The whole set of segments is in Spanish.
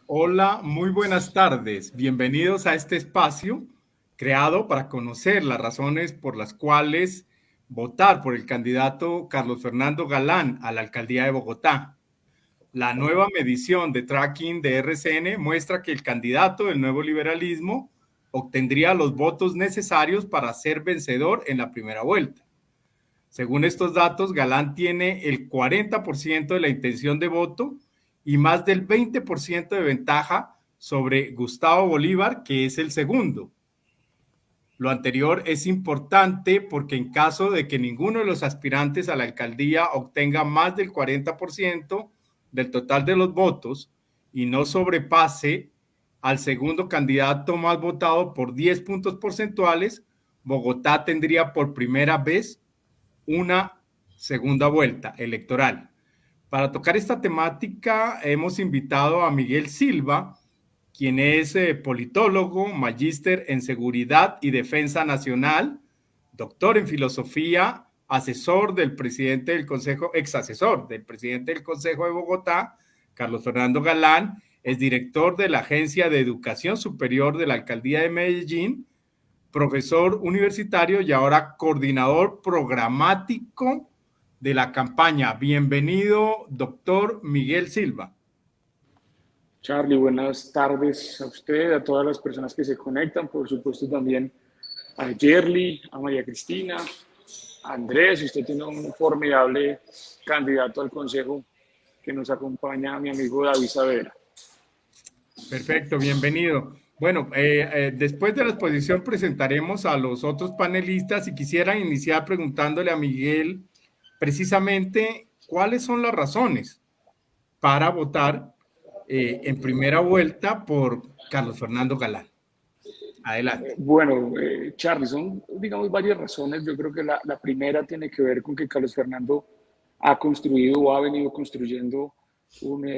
Hola, muy buenas tardes. Bienvenidos a este espacio creado para conocer las razones por las cuales votar por el candidato Carlos Fernando Galán a la alcaldía de Bogotá. La nueva medición de tracking de RCN muestra que el candidato del nuevo liberalismo obtendría los votos necesarios para ser vencedor en la primera vuelta. Según estos datos, Galán tiene el 40% de la intención de voto y más del 20% de ventaja sobre Gustavo Bolívar, que es el segundo. Lo anterior es importante porque en caso de que ninguno de los aspirantes a la alcaldía obtenga más del 40% del total de los votos y no sobrepase al segundo candidato más votado por 10 puntos porcentuales, Bogotá tendría por primera vez una segunda vuelta electoral. Para tocar esta temática hemos invitado a Miguel Silva, quien es politólogo, magíster en seguridad y defensa nacional, doctor en filosofía, asesor del presidente del Consejo, ex asesor del presidente del Consejo de Bogotá, Carlos Fernando Galán, es director de la Agencia de Educación Superior de la Alcaldía de Medellín, profesor universitario y ahora coordinador programático de la campaña. Bienvenido, doctor Miguel Silva. Charlie, buenas tardes a usted, a todas las personas que se conectan, por supuesto también a Yerly, a María Cristina, a Andrés. Usted tiene un formidable candidato al consejo que nos acompaña, mi amigo David Saavedra. Perfecto, bienvenido. Bueno, después de la exposición presentaremos a los otros panelistas y quisiera iniciar preguntándole a Miguel precisamente cuáles son las razones para votar en primera vuelta por Carlos Fernando Galán. Adelante. Charlie, son, digamos, varias razones. Yo creo que la primera tiene que ver con que Carlos Fernando ha construido o ha venido construyendo un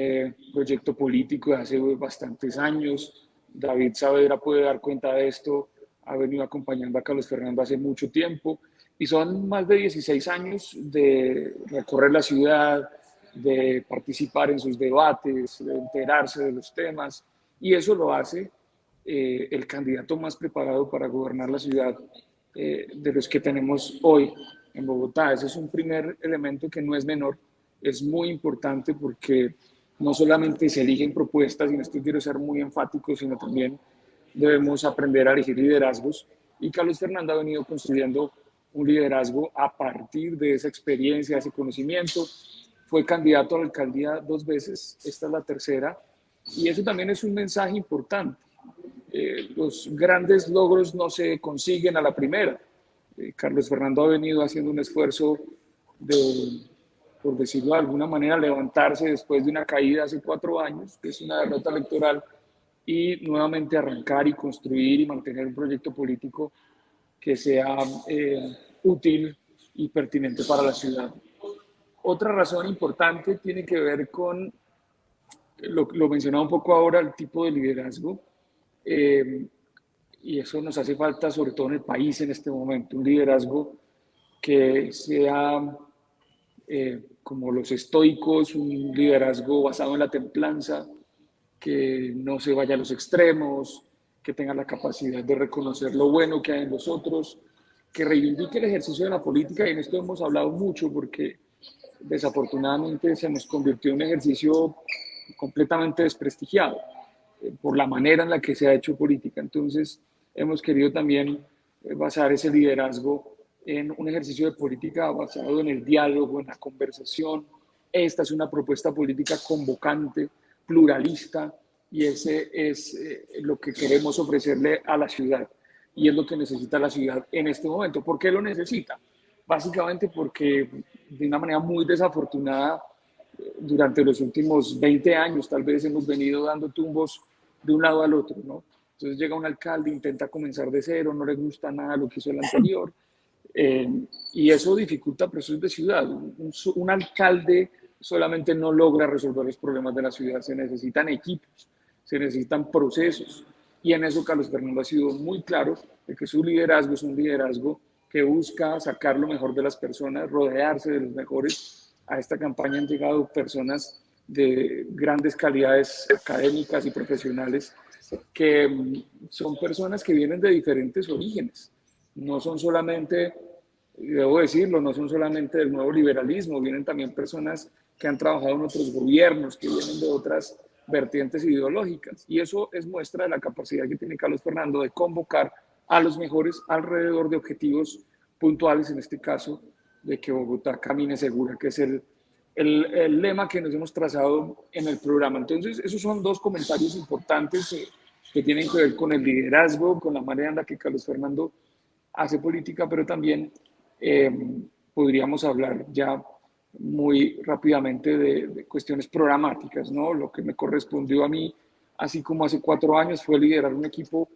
proyecto político de hace bastantes años. David Saavedra puede dar cuenta de esto, ha venido acompañando a Carlos Fernando hace mucho tiempo y son más de 16 años de recorrer la ciudad, de participar en sus debates, de enterarse de los temas y eso lo hace el candidato más preparado para gobernar la ciudad de los que tenemos hoy en Bogotá. Ese es un primer elemento que no es menor, es muy importante porque no solamente se eligen propuestas, y en esto quiero ser muy enfático, sino también debemos aprender a elegir liderazgos. Y Carlos Fernando ha venido construyendo un liderazgo a partir de esa experiencia, ese conocimiento. Fue candidato a la alcaldía 2 veces, esta es la tercera, y eso también es un mensaje importante. Los grandes logros no se consiguen a la primera. Carlos Fernando ha venido haciendo un esfuerzo de, por decirlo de alguna manera, levantarse después de una caída hace 4 años, que es una derrota electoral, y nuevamente arrancar y construir y mantener un proyecto político que sea útil y pertinente para la ciudad. Otra razón importante tiene que ver con, lo mencionaba un poco ahora, el tipo de liderazgo. Eh, y eso nos hace falta, sobre todo en el país en este momento, un liderazgo que sea como los estoicos, un liderazgo basado en la templanza, que no se vaya a los extremos, que tenga la capacidad de reconocer lo bueno que hay en los otros, que reivindique el ejercicio de la política, y en esto hemos hablado mucho porque desafortunadamente se nos convirtió en un ejercicio completamente desprestigiado por la manera en la que se ha hecho política. Entonces, hemos querido también basar ese liderazgo en un ejercicio de política basado en el diálogo, en la conversación. Esta es una propuesta política convocante, pluralista, y ese es lo que queremos ofrecerle a la ciudad. Y es lo que necesita la ciudad en este momento. ¿Por qué lo necesita? Básicamente porque de una manera muy desafortunada durante los últimos 20 años tal vez hemos venido dando tumbos de un lado al otro, ¿no? Entonces llega un alcalde, intenta comenzar de cero, no le gusta nada lo que hizo el anterior, eh, y eso dificulta procesos de ciudad. Un alcalde solamente no logra resolver los problemas de la ciudad, se necesitan equipos, se necesitan procesos, y en eso Carlos Fernando ha sido muy claro de que su liderazgo es un liderazgo que busca sacar lo mejor de las personas, rodearse de los mejores. A esta campaña han llegado personas de grandes calidades académicas y profesionales, que son personas que vienen de diferentes orígenes. No son solamente, debo decirlo, no son solamente del nuevo liberalismo, vienen también personas que han trabajado en otros gobiernos, que vienen de otras vertientes ideológicas. Y eso es muestra de la capacidad que tiene Carlos Fernando de convocar a los mejores alrededor de objetivos puntuales, en este caso, de que Bogotá camine segura, que es el lema que nos hemos trazado en el programa. Entonces, esos son dos comentarios importantes que tienen que ver con el liderazgo, con la manera en la que Carlos Fernando hace política, pero también podríamos hablar ya muy rápidamente de cuestiones programáticas, ¿no? Lo que me correspondió a mí, así como hace 4 años, fue liderar un equipo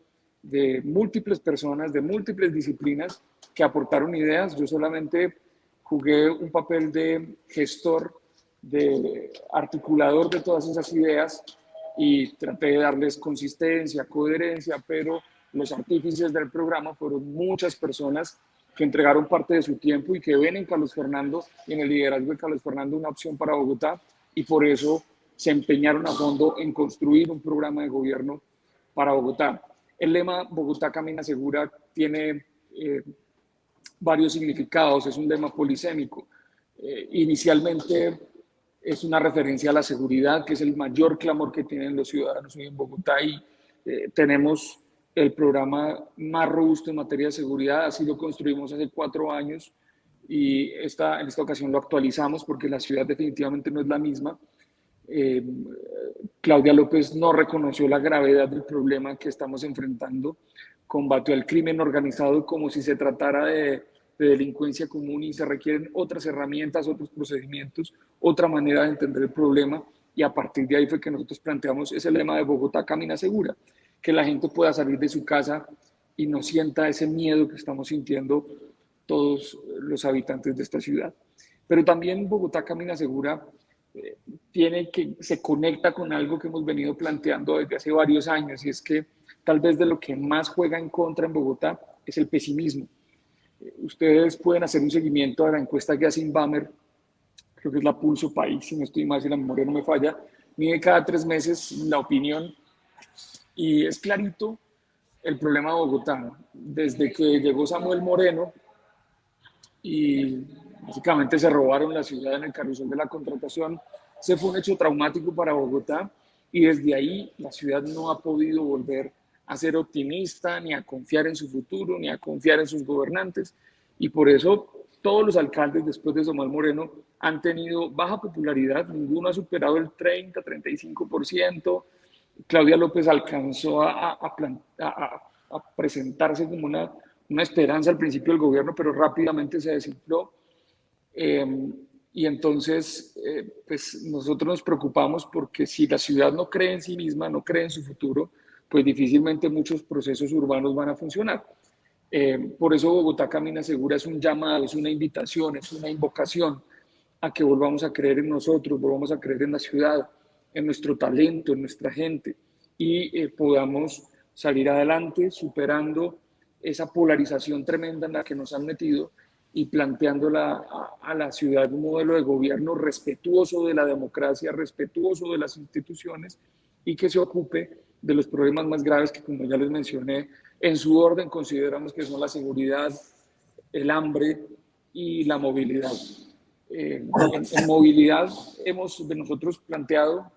de múltiples personas, de múltiples disciplinas que aportaron ideas. Yo solamente jugué un papel de gestor, de articulador de todas esas ideas y traté de darles consistencia, coherencia, pero los artífices del programa fueron muchas personas que entregaron parte de su tiempo y que ven en Carlos Fernando y en el liderazgo de Carlos Fernando una opción para Bogotá, y por eso se empeñaron a fondo en construir un programa de gobierno para Bogotá. El lema Bogotá Camina Segura tiene varios significados, es un lema polisémico. Inicialmente es una referencia a la seguridad, que es el mayor clamor que tienen los ciudadanos hoy en Bogotá, y tenemos el programa más robusto en materia de seguridad. Así lo construimos hace 4 años y en esta ocasión lo actualizamos porque la ciudad definitivamente no es la misma. Claudia López no reconoció la gravedad del problema que estamos enfrentando, combatió al crimen organizado como si se tratara de delincuencia común, y se requieren otras herramientas, otros procedimientos, otra manera de entender el problema, y a partir de ahí fue que nosotros planteamos ese lema de Bogotá Camina Segura, que la gente pueda salir de su casa y no sienta ese miedo que estamos sintiendo todos los habitantes de esta ciudad. Pero también Bogotá Camina Segura se conecta con algo que hemos venido planteando desde hace varios años, y es que tal vez de lo que más juega en contra en Bogotá es el pesimismo. Ustedes pueden hacer un seguimiento a la encuesta que hace Inbamer, creo que es la Pulso País, si no estoy mal, si la memoria no me falla, mide cada 3 meses la opinión, y es clarito el problema de Bogotá. Desde que llegó Samuel Moreno y básicamente se robaron la ciudad en el carrusel de la contratación, se fue un hecho traumático para Bogotá, y desde ahí la ciudad no ha podido volver a ser optimista, ni a confiar en su futuro, ni a confiar en sus gobernantes, y por eso todos los alcaldes después de Samuel Moreno han tenido baja popularidad, ninguno ha superado el 30-35%. Claudia López alcanzó a presentarse como una esperanza al principio del gobierno, pero rápidamente se desinfló. Y entonces, pues nosotros nos preocupamos porque si la ciudad no cree en sí misma, no cree en su futuro, pues difícilmente muchos procesos urbanos van a funcionar. Por eso Bogotá Camina Segura es un llamado, es una invitación, es una invocación a que volvamos a creer en nosotros, volvamos a creer en la ciudad, en nuestro talento, en nuestra gente, y podamos salir adelante superando esa polarización tremenda en la que nos han metido, y planteándola a la ciudad un modelo de gobierno respetuoso de la democracia, respetuoso de las instituciones, y que se ocupe de los problemas más graves que, como ya les mencioné, en su orden consideramos que son la seguridad, el hambre y la movilidad. En movilidad hemos de nosotros planteado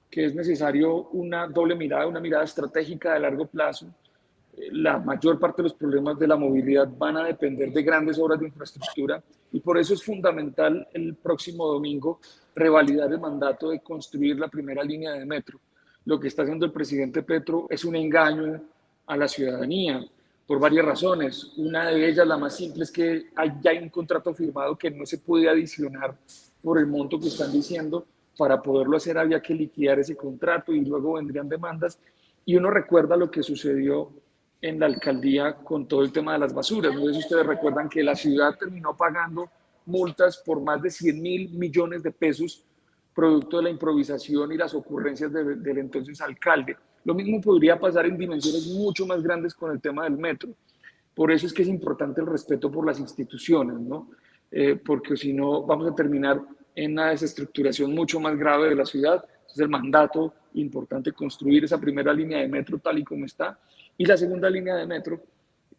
que es necesario una doble mirada, una mirada estratégica de largo plazo. La mayor parte de los problemas de la movilidad van a depender de grandes obras de infraestructura, y por eso es fundamental el próximo domingo revalidar el mandato de construir la primera línea de metro. Lo que está haciendo el presidente Petro es un engaño a la ciudadanía por varias razones. Una de ellas, la más simple, es que ya hay un contrato firmado que no se puede adicionar por el monto que están diciendo. Para poderlo hacer había que liquidar ese contrato y luego vendrían demandas. Y uno recuerda lo que sucedió en la alcaldía con todo el tema de las basuras. No sé si ustedes recuerdan que la ciudad terminó pagando multas por más de 100.000 millones de pesos, producto de la improvisación y las ocurrencias del entonces alcalde. Lo mismo podría pasar en dimensiones mucho más grandes con el tema del metro. Por eso es que es importante el respeto por las instituciones, ¿no? Porque si no vamos a terminar en una desestructuración mucho más grave de la ciudad. Es el mandato importante construir esa primera línea de metro tal y como está. Y la segunda línea de metro,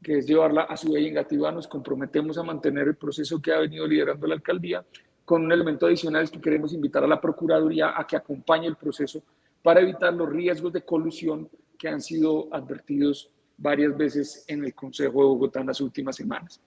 que es llevarla a Suba y Engativá, nos comprometemos a mantener el proceso que ha venido liderando la alcaldía, con un elemento adicional que queremos invitar a la Procuraduría a que acompañe el proceso para evitar los riesgos de colusión que han sido advertidos varias veces en el Consejo de Bogotá en las últimas semanas.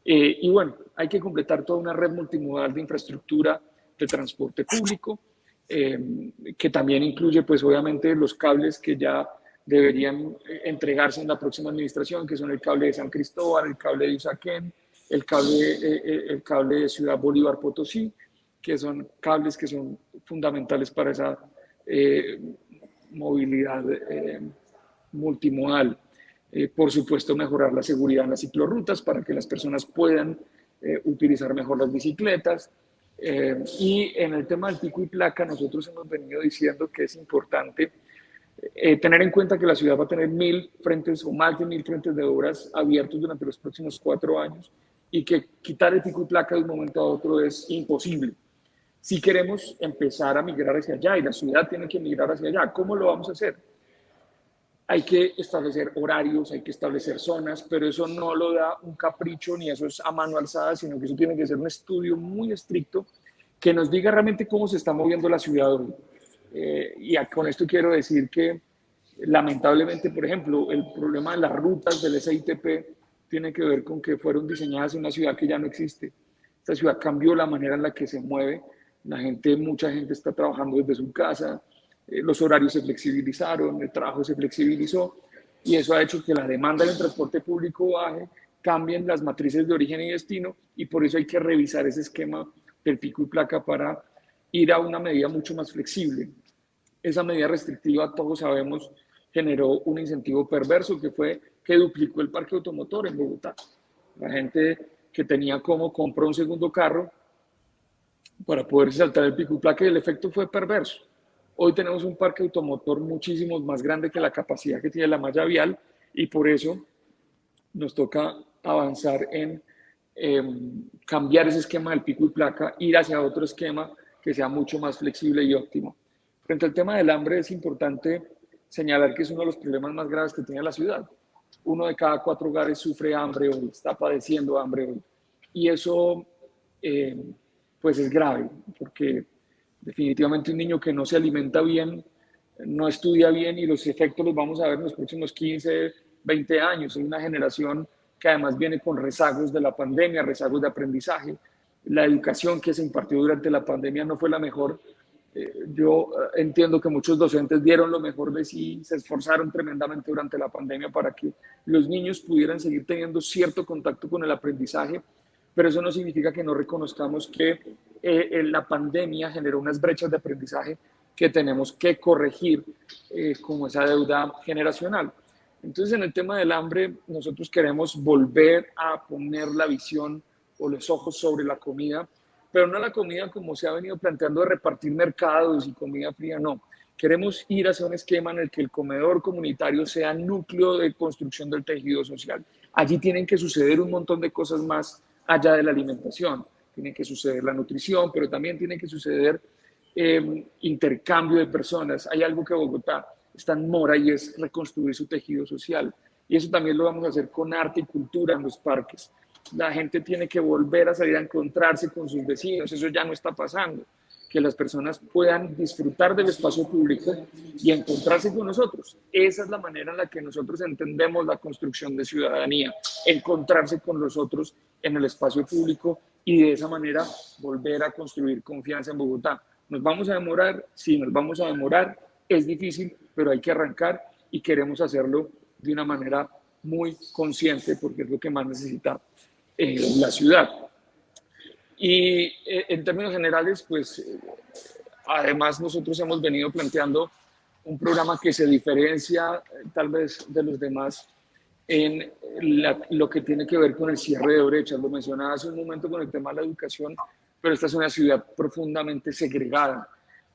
Y bueno, hay que completar toda una red multimodal de infraestructura de transporte público, que también incluye, pues obviamente, los cables que ya deberían entregarse en la próxima administración, que son el cable de San Cristóbal, el cable de Usaquén, el cable de Ciudad Bolívar Potosí, que son cables que son fundamentales para esa movilidad multimodal. Por supuesto, mejorar la seguridad en las ciclorrutas para que las personas puedan utilizar mejor las bicicletas. Y en el tema del pico y placa, nosotros hemos venido diciendo que es importante tener en cuenta que la ciudad va a tener 1.000 frentes o más de 1.000 frentes de obras abiertos durante los próximos 4 años y que quitar el pico y placa de un momento a otro es imposible. Si queremos empezar a migrar hacia allá y la ciudad tiene que migrar hacia allá, ¿cómo lo vamos a hacer? Hay que establecer horarios, hay que establecer zonas, pero eso no lo da un capricho ni eso es a mano alzada, sino que eso tiene que ser un estudio muy estricto que nos diga realmente cómo se está moviendo la ciudad hoy. Y con esto quiero decir que lamentablemente, por ejemplo, el problema de las rutas del SITP tiene que ver con que fueron diseñadas en una ciudad que ya no existe. Esta ciudad cambió la manera en la que se mueve. Mucha gente está trabajando desde su casa, los horarios se flexibilizaron, el trabajo se flexibilizó y eso ha hecho que la demanda del transporte público baje, cambien las matrices de origen y destino y por eso hay que revisar ese esquema del pico y placa para ir a una medida mucho más flexible. Esa medida restrictiva, todos sabemos, generó un incentivo perverso que fue que duplicó el parque automotor en Bogotá. La gente que tenía como compró un segundo carro para poder saltar el pico y placa y el efecto fue perverso. Hoy tenemos un parque automotor muchísimo más grande que la capacidad que tiene la malla vial y por eso nos toca avanzar en cambiar ese esquema del pico y placa, ir hacia otro esquema que sea mucho más flexible y óptimo. Frente al tema del hambre es importante señalar que es uno de los problemas más graves que tiene la ciudad. 1 de cada 4 hogares sufre hambre hoy, está padeciendo hambre hoy. Y eso pues es grave, porque definitivamente un niño que no se alimenta bien, no estudia bien y los efectos los vamos a ver en los próximos 15, 20 años. Es una generación que además viene con rezagos de la pandemia, rezagos de aprendizaje. La educación que se impartió durante la pandemia no fue la mejor. Yo entiendo que muchos docentes dieron lo mejor de sí, se esforzaron tremendamente durante la pandemia para que los niños pudieran seguir teniendo cierto contacto con el aprendizaje, pero eso no significa que no reconozcamos que la pandemia generó unas brechas de aprendizaje que tenemos que corregir como esa deuda generacional. Entonces, en el tema del hambre, nosotros queremos volver a poner la visión o los ojos sobre la comida, pero no la comida como se ha venido planteando de repartir mercados y comida fría, no. Queremos ir hacia un esquema en el que el comedor comunitario sea núcleo de construcción del tejido social. Allí tienen que suceder un montón de cosas más allá de la alimentación. Tiene que suceder la nutrición, pero también tiene que suceder intercambio de personas. Hay algo que Bogotá está en mora y es reconstruir su tejido social. Y eso también lo vamos a hacer con arte y cultura en los parques. La gente tiene que volver a salir a encontrarse con sus vecinos, eso ya no está pasando. Que las personas puedan disfrutar del espacio público y encontrarse con nosotros. Esa es la manera en la que nosotros entendemos la construcción de ciudadanía, encontrarse con los otros en el espacio público y de esa manera volver a construir confianza en Bogotá. ¿Nos vamos a demorar? Sí, nos vamos a demorar. Es difícil, pero hay que arrancar y queremos hacerlo de una manera muy consciente porque es lo que más necesita la ciudad. Y en términos generales, pues además nosotros hemos venido planteando un programa que se diferencia tal vez de los demás en lo que tiene que ver con el cierre de brechas. Lo mencionaba hace un momento con el tema de la educación, pero esta es una ciudad profundamente segregada.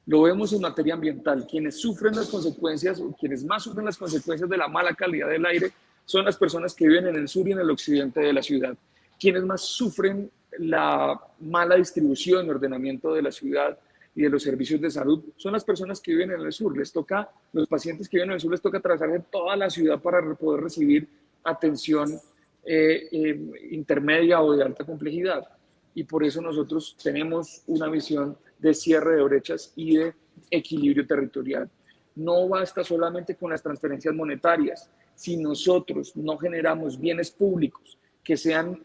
Lo vemos en materia ambiental. Quienes sufren las consecuencias, o quienes más sufren las consecuencias de la mala calidad del aire, son las personas que viven en el sur y en el occidente de la ciudad. Quienes más sufren la mala distribución y ordenamiento de la ciudad y de los servicios de salud son las personas que viven en el sur. Los pacientes que viven en el sur les toca atravesar de toda la ciudad para poder recibir atención intermedia o de alta complejidad. Y por eso nosotros tenemos una visión de cierre de brechas y de equilibrio territorial. No basta solamente con las transferencias monetarias. Si nosotros no generamos bienes públicos que sean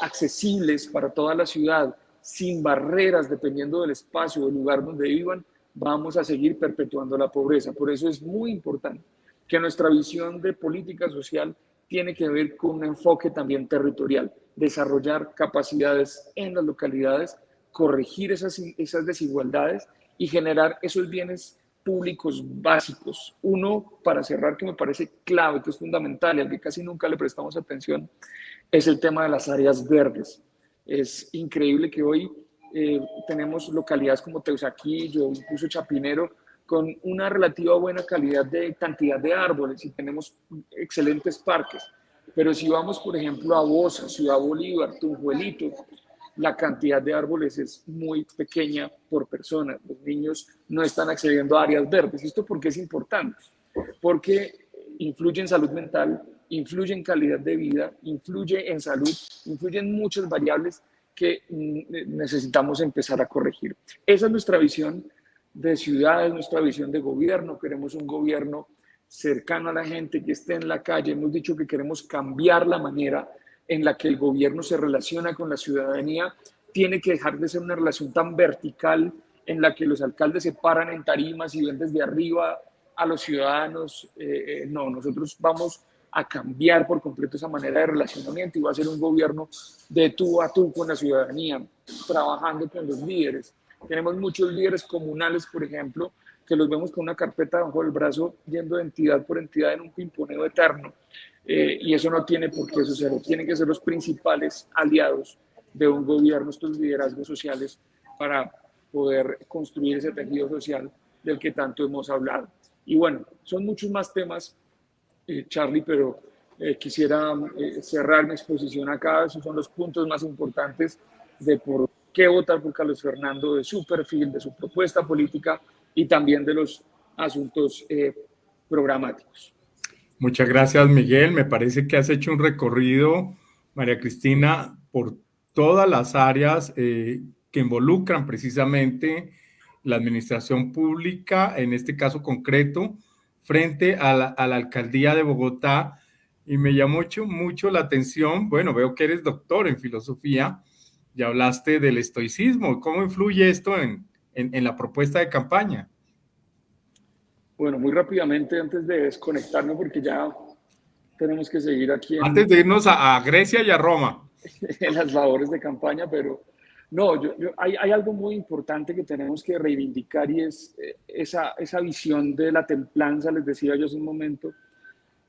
accesibles para toda la ciudad, sin barreras dependiendo del espacio o del lugar donde vivan, vamos a seguir perpetuando la pobreza. Por eso es muy importante que nuestra visión de política social tiene que ver con un enfoque también territorial, desarrollar capacidades en las localidades, corregir esas desigualdades y generar esos bienes públicos básicos. Uno, para cerrar, que me parece clave, que es fundamental y al que casi nunca le prestamos atención, es el tema de las áreas verdes. Es increíble que hoy tenemos localidades como Teusaquillo, incluso Chapinero, con una relativa buena calidad de cantidad de árboles y tenemos excelentes parques. Pero si vamos, por ejemplo, a Bosa, Ciudad Bolívar, Tunjuelito, la cantidad de árboles es muy pequeña por persona. Los niños no están accediendo a áreas verdes. ¿Esto por qué es importante? Porque influye en salud mental, influye en calidad de vida, influye en salud, influye en muchas variables que necesitamos empezar a corregir. Esa es nuestra visión de ciudad, es nuestra visión de gobierno. Queremos un gobierno cercano a la gente, que esté en la calle. Hemos dicho que queremos cambiar la manera en la que el gobierno se relaciona con la ciudadanía. Tiene que dejar de ser una relación tan vertical en la que los alcaldes se paran en tarimas y ven desde arriba a los ciudadanos. No, nosotros vamos a cambiar por completo esa manera de relacionamiento y va a ser un gobierno de tú a tú con la ciudadanía, trabajando con los líderes. Tenemos muchos líderes comunales, por ejemplo, que los vemos con una carpeta bajo el brazo yendo de entidad por entidad en un pimponeo eterno. Y eso no tiene por qué suceder. Tienen que ser los principales aliados de un gobierno, estos liderazgos sociales, para poder construir ese tejido social del que tanto hemos hablado. Y bueno, son muchos más temas, Charlie, pero quisiera cerrar mi exposición acá. Esos son los puntos más importantes de por qué votar por Carlos Fernando, de su perfil, de su propuesta política y también de los asuntos programáticos. Muchas gracias, Miguel. Me parece que has hecho un recorrido, María Cristina, por todas las áreas que involucran precisamente la administración pública, en este caso concreto, frente a la alcaldía de Bogotá. Y me llamó mucho la atención, bueno, veo que eres doctor en filosofía, y hablaste del estoicismo. ¿Cómo influye esto en la propuesta de campaña? Bueno, muy rápidamente antes de desconectarnos, porque ya tenemos que seguir aquí Antes de irnos a Grecia y a Roma. en las labores de campaña, pero no, hay algo muy importante que tenemos que reivindicar y es esa visión de la templanza, les decía yo hace un momento,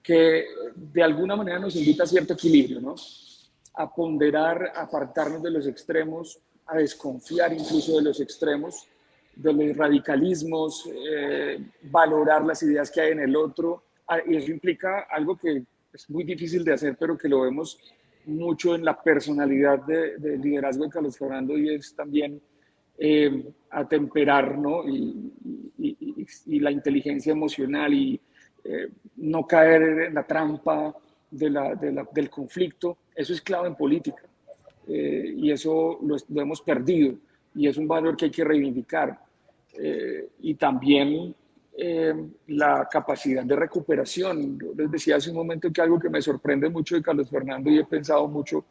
que de alguna manera nos invita a cierto equilibrio, ¿no? A ponderar, a apartarnos de los extremos, a desconfiar incluso de los extremos, de los radicalismos, valorar las ideas que hay en el otro. Y eso implica algo que es muy difícil de hacer, pero que lo vemos mucho en la personalidad de liderazgo de Carlos Fernando, y es también atemperar, ¿no? Y la inteligencia emocional y no caer en la trampa del conflicto. Eso es clave en política y eso lo hemos perdido y es un valor que hay que reivindicar. Y también la capacidad de recuperación. Yo les decía hace un momento que algo que me sorprende mucho de Carlos Fernando y he pensado mucho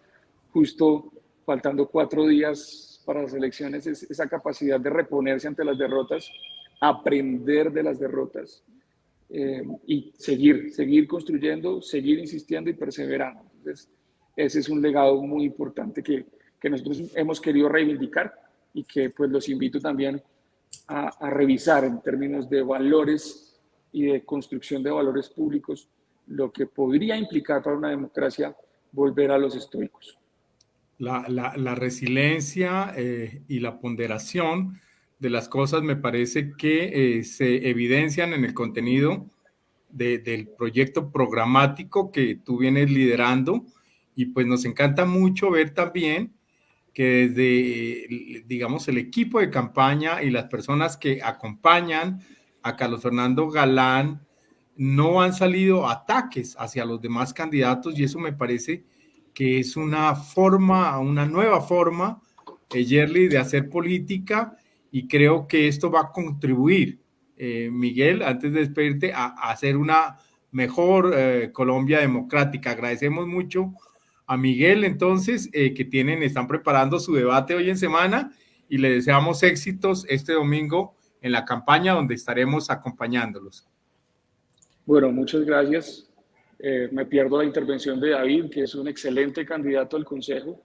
justo faltando 4 días para las elecciones es esa capacidad de reponerse ante las derrotas, aprender de las derrotas y seguir construyendo, seguir insistiendo y perseverando. Entonces, ese es un legado muy importante que nosotros hemos querido reivindicar y que pues los invito también a revisar en términos de valores y de construcción de valores públicos, lo que podría implicar para una democracia volver a los estoicos. La resiliencia y la ponderación de las cosas me parece que se evidencian en el contenido del proyecto programático que tú vienes liderando, y pues nos encanta mucho ver también que desde, digamos, el equipo de campaña y las personas que acompañan a Carlos Fernando Galán no han salido ataques hacia los demás candidatos y eso me parece que es una forma, una nueva forma, Yerli, de hacer política y creo que esto va a contribuir, Miguel, antes de despedirte, a hacer una mejor Colombia democrática. Agradecemos mucho a Miguel, entonces, están preparando su debate hoy en semana y le deseamos éxitos este domingo en la campaña donde estaremos acompañándolos. Bueno, muchas gracias. Me pierdo la intervención de David, que es un excelente candidato al Consejo.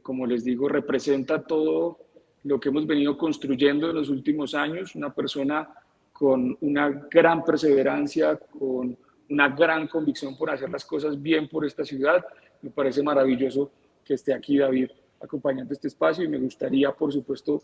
Como les digo, representa todo lo que hemos venido construyendo en los últimos años, una persona con una gran perseverancia, con una gran convicción por hacer las cosas bien por esta ciudad. Me parece maravilloso que esté aquí David acompañando este espacio y me gustaría, por supuesto,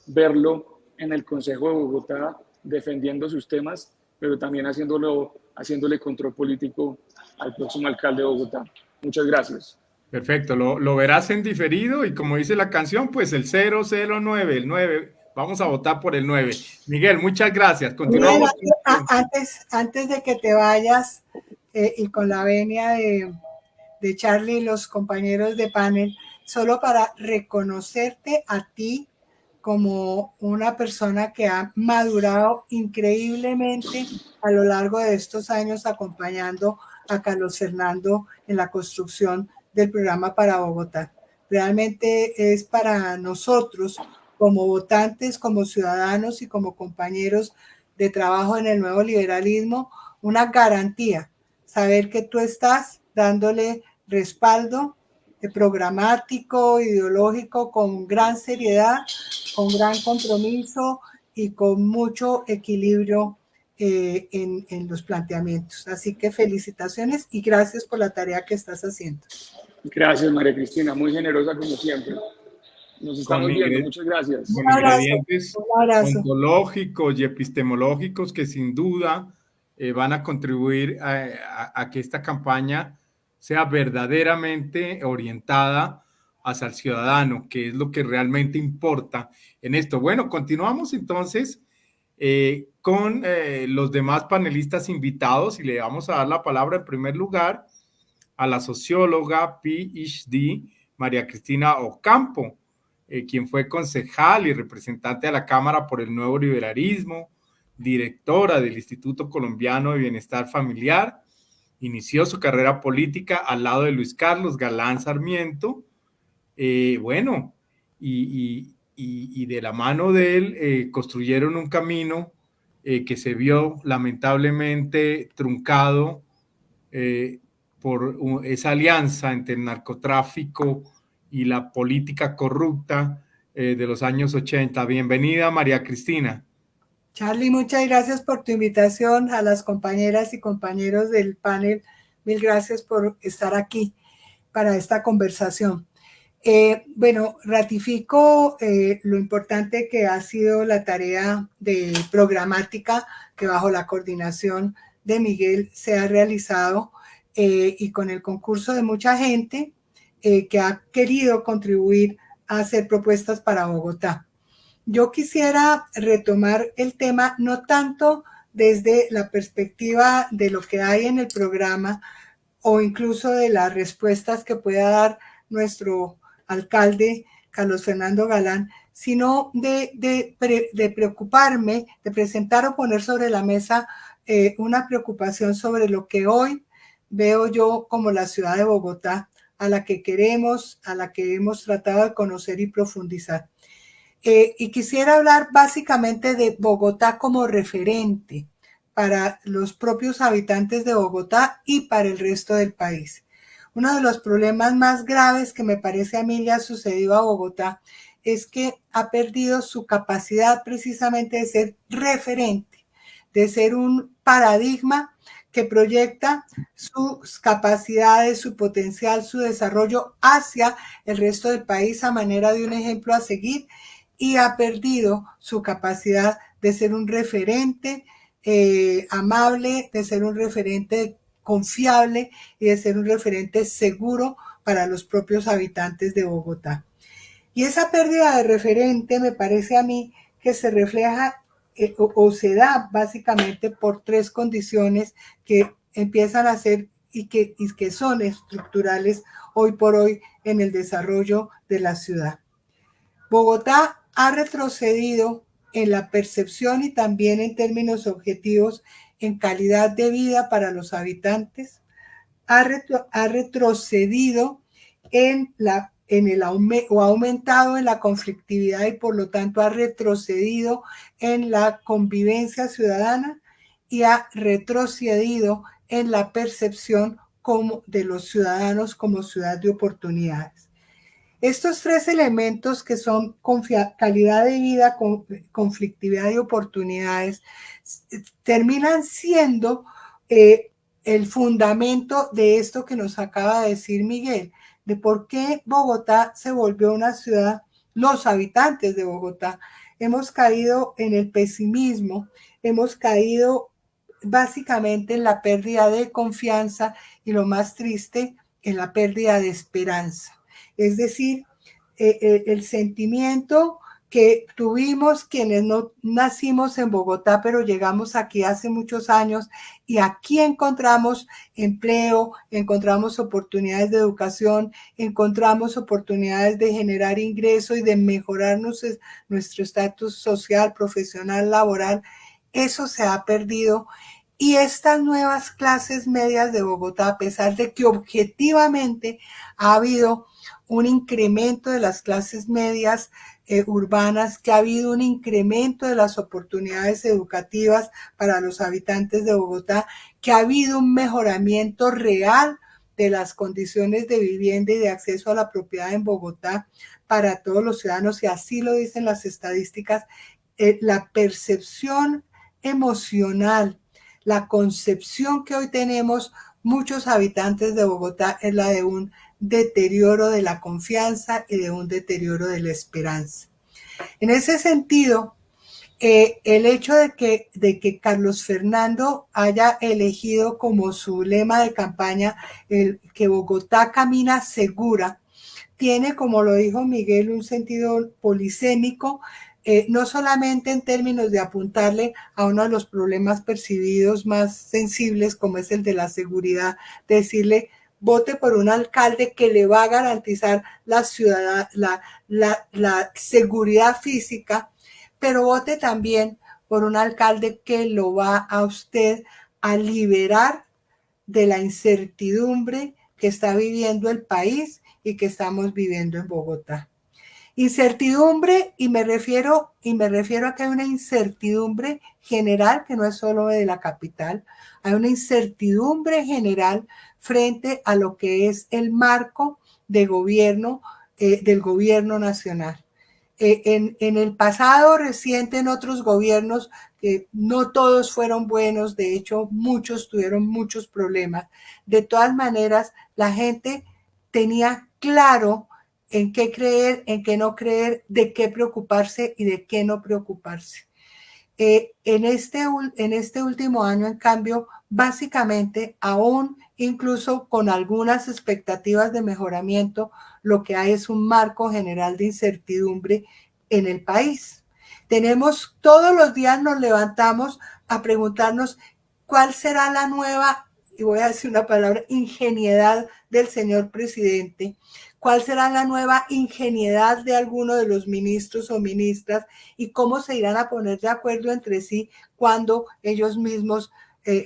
verlo en el Consejo de Bogotá defendiendo sus temas, pero también haciéndole control político al próximo alcalde de Bogotá. Muchas gracias. Perfecto, lo verás en diferido y como dice la canción, pues el 009, el 9, vamos a votar por el 9. Miguel, muchas gracias. Continuamos. Antes de que te vayas y con la venia de Charlie y los compañeros de panel, solo para reconocerte a ti como una persona que ha madurado increíblemente a lo largo de estos años acompañando a Carlos Fernando en la construcción del programa para Bogotá. Realmente es para nosotros como votantes, como ciudadanos y como compañeros de trabajo en el nuevo liberalismo, una garantía saber que tú estás dándole respaldo programático, ideológico, con gran seriedad, con gran compromiso y con mucho equilibrio en los planteamientos. Así que felicitaciones y gracias por la tarea que estás haciendo. Gracias, María Cristina, muy generosa como siempre. Nos estamos viendo, muchas gracias. Con ingredientes ontológicos y epistemológicos que sin duda van a contribuir a que esta campaña sea verdaderamente orientada hacia el ciudadano, que es lo que realmente importa en esto. Bueno, continuamos entonces con los demás panelistas invitados y le vamos a dar la palabra en primer lugar a la socióloga PhD María Cristina Ocampo, quien fue concejal y representante de la Cámara por el Nuevo Liberalismo, directora del Instituto Colombiano de Bienestar Familiar. Inició su carrera política al lado de Luis Carlos Galán Sarmiento, y de la mano de él construyeron un camino que se vio lamentablemente truncado por esa alianza entre el narcotráfico y la política corrupta de los años 80. Bienvenida, María Cristina. Charlie, muchas gracias por tu invitación. A las compañeras y compañeros del panel, mil gracias por estar aquí para esta conversación. Ratifico lo importante que ha sido la tarea de programática que bajo la coordinación de Miguel se ha realizado y con el concurso de mucha gente que ha querido contribuir a hacer propuestas para Bogotá. Yo quisiera retomar el tema no tanto desde la perspectiva de lo que hay en el programa o incluso de las respuestas que pueda dar nuestro alcalde Carlos Fernando Galán, sino de preocuparme, de presentar o poner sobre la mesa una preocupación sobre lo que hoy veo yo como la ciudad de Bogotá, a la que queremos, a la que hemos tratado de conocer y profundizar. Y quisiera hablar básicamente de Bogotá como referente para los propios habitantes de Bogotá y para el resto del país. Uno de los problemas más graves que me parece a mí le ha sucedido a Bogotá es que ha perdido su capacidad precisamente de ser referente, de ser un paradigma que proyecta sus capacidades, su potencial, su desarrollo hacia el resto del país a manera de un ejemplo a seguir, y ha perdido su capacidad de ser un referente amable, de ser un referente confiable y de ser un referente seguro para los propios habitantes de Bogotá. Y esa pérdida de referente me parece a mí que se refleja o se da básicamente por tres condiciones que empiezan a ser y que son estructurales hoy por hoy en el desarrollo de la ciudad. Bogotá ha retrocedido en la percepción y también en términos objetivos en calidad de vida para los habitantes, ha retrocedido en el aumento o ha aumentado en la conflictividad y por lo tanto ha retrocedido en la convivencia ciudadana y ha retrocedido en la percepción como de los ciudadanos como ciudad de oportunidades. Estos tres elementos que son calidad de vida, conflictividad y oportunidades terminan siendo el fundamento de esto que nos acaba de decir Miguel, de por qué Bogotá se volvió una ciudad, los habitantes de Bogotá, hemos caído en el pesimismo, hemos caído básicamente en la pérdida de confianza y lo más triste, en la pérdida de esperanza. Es decir, el sentimiento que tuvimos quienes no nacimos en Bogotá, pero llegamos aquí hace muchos años y aquí encontramos empleo, encontramos oportunidades de educación, encontramos oportunidades de generar ingreso y de mejorar nuestro estatus social, profesional, laboral. Eso se ha perdido. Y estas nuevas clases medias de Bogotá, a pesar de que objetivamente ha habido un incremento de las clases medias urbanas, que ha habido un incremento de las oportunidades educativas para los habitantes de Bogotá, que ha habido un mejoramiento real de las condiciones de vivienda y de acceso a la propiedad en Bogotá para todos los ciudadanos, y así lo dicen las estadísticas. La percepción emocional, la concepción que hoy tenemos muchos habitantes de Bogotá es la de un deterioro de la confianza y de un deterioro de la esperanza. En ese sentido, el hecho de que Carlos Fernando haya elegido como su lema de campaña el que Bogotá camina segura, tiene, como lo dijo Miguel, un sentido polisémico, no solamente en términos de apuntarle a uno de los problemas percibidos más sensibles, como es el de la seguridad, decirle, vote por un alcalde que le va a garantizar la seguridad física, pero vote también por un alcalde que lo va a usted a liberar de la incertidumbre que está viviendo el país y que estamos viviendo en Bogotá. Incertidumbre, y me refiero a que hay una incertidumbre general que no es solo de la capital, hay una incertidumbre general frente a lo que es el marco de gobierno del gobierno nacional. En el pasado reciente, en otros gobiernos, no todos fueron buenos, de hecho muchos tuvieron muchos problemas. De todas maneras, la gente tenía claro en qué creer, en qué no creer, de qué preocuparse y de qué no preocuparse. En este último año, en cambio, básicamente, aún incluso con algunas expectativas de mejoramiento, lo que hay es un marco general de incertidumbre en el país. Todos los días nos levantamos a preguntarnos cuál será la nueva, y voy a decir una palabra, ingeniedad del señor presidente, cuál será la nueva ingeniedad de alguno de los ministros o ministras y cómo se irán a poner de acuerdo entre sí cuando ellos mismos,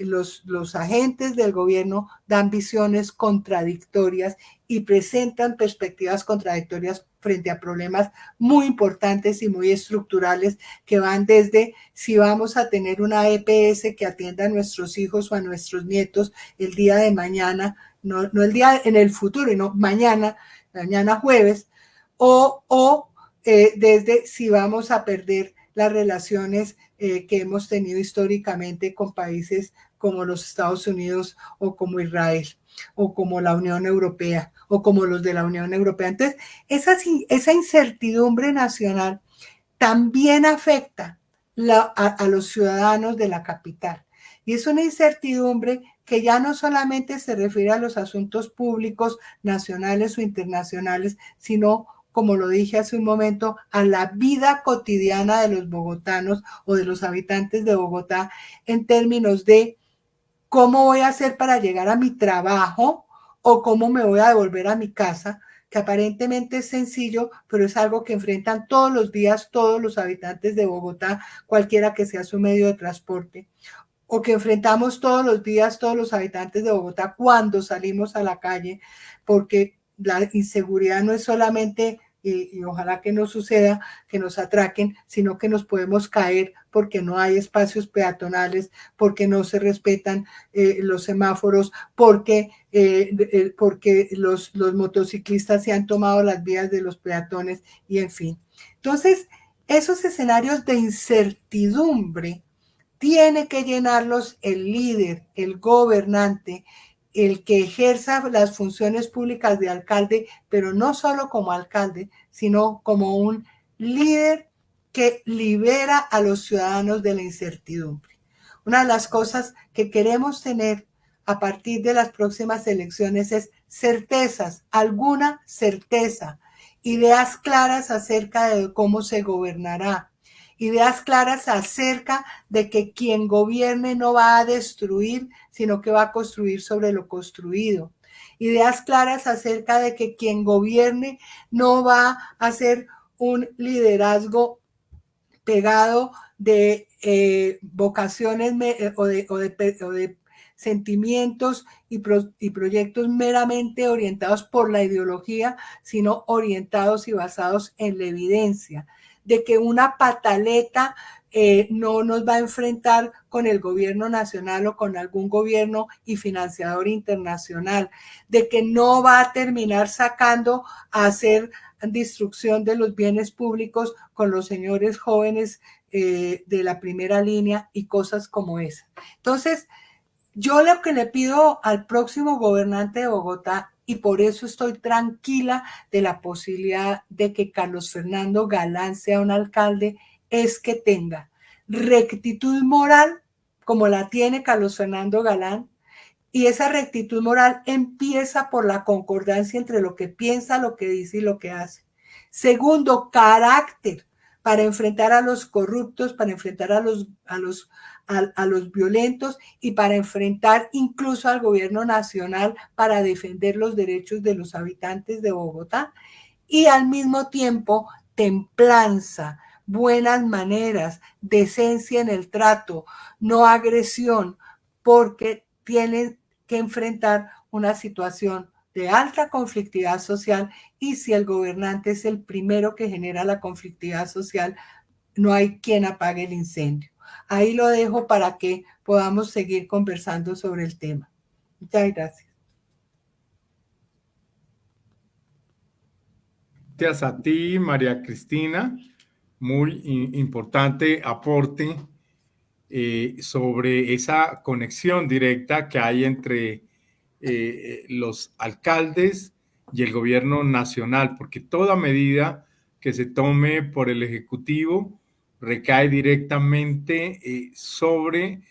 los agentes del gobierno, dan visiones contradictorias y presentan perspectivas contradictorias frente a problemas muy importantes y muy estructurales que van desde si vamos a tener una EPS que atienda a nuestros hijos o a nuestros nietos el día de mañana, no el día en el futuro, no mañana jueves, o desde si vamos a perder las relaciones que hemos tenido históricamente con países como los Estados Unidos o como Israel o como la Unión Europea o como los de la Unión Europea. Entonces, esa incertidumbre nacional también afecta a los ciudadanos de la capital. Y es una incertidumbre que ya no solamente se refiere a los asuntos públicos nacionales o internacionales, sino como lo dije hace un momento, a la vida cotidiana de los bogotanos o de los habitantes de Bogotá en términos de cómo voy a hacer para llegar a mi trabajo o cómo me voy a devolver a mi casa, que aparentemente es sencillo, pero es algo que enfrentan todos los días todos los habitantes de Bogotá, cualquiera que sea su medio de transporte, o que enfrentamos todos los días todos los habitantes de Bogotá cuando salimos a la calle, porque la inseguridad no es solamente, y ojalá que no suceda, que nos atraquen, sino que nos podemos caer porque no hay espacios peatonales, porque no se respetan los semáforos, porque los motociclistas se han tomado las vías de los peatones y en fin. Entonces, esos escenarios de incertidumbre tiene que llenarlos el líder, el gobernante, el que ejerza las funciones públicas de alcalde, pero no solo como alcalde, sino como un líder que libera a los ciudadanos de la incertidumbre. Una de las cosas que queremos tener a partir de las próximas elecciones es certezas, alguna certeza, ideas claras acerca de cómo se gobernará, ideas claras acerca de que quien gobierne no va a destruir, sino que va a construir sobre lo construido. Ideas claras acerca de que quien gobierne no va a hacer un liderazgo pegado de vocaciones o de sentimientos y proyectos meramente orientados por la ideología, sino orientados y basados en la evidencia, de que una pataleta no nos va a enfrentar con el gobierno nacional o con algún gobierno y financiador internacional, de que no va a terminar sacando a hacer destrucción de los bienes públicos con los señores jóvenes de la primera línea y cosas como esa. Entonces, yo lo que le pido al próximo gobernante de Bogotá, y por eso estoy tranquila de la posibilidad de que Carlos Fernando Galán sea un alcalde, es que tenga rectitud moral como la tiene Carlos Fernando Galán, y esa rectitud moral empieza por la concordancia entre lo que piensa, lo que dice y lo que hace. Segundo, carácter para enfrentar a los corruptos, para enfrentar a los violentos y para enfrentar incluso al gobierno nacional para defender los derechos de los habitantes de Bogotá. Y al mismo tiempo, templanza, buenas maneras, decencia en el trato, no agresión, porque tienen que enfrentar una situación de alta conflictividad social, y si el gobernante es el primero que genera la conflictividad social, no hay quien apague el incendio. Ahí lo dejo para que podamos seguir conversando sobre el tema. Muchas gracias. Gracias a ti, María Cristina. Muy importante aporte sobre esa conexión directa que hay entre los alcaldes y el gobierno nacional, porque toda medida que se tome por el Ejecutivo recae directamente sobre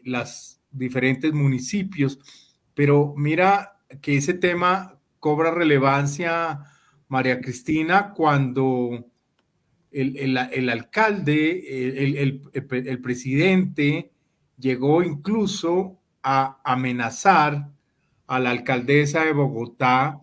los diferentes municipios. Pero mira que ese tema cobra relevancia, María Cristina, cuando el alcalde, el presidente llegó incluso a amenazar a la alcaldesa de Bogotá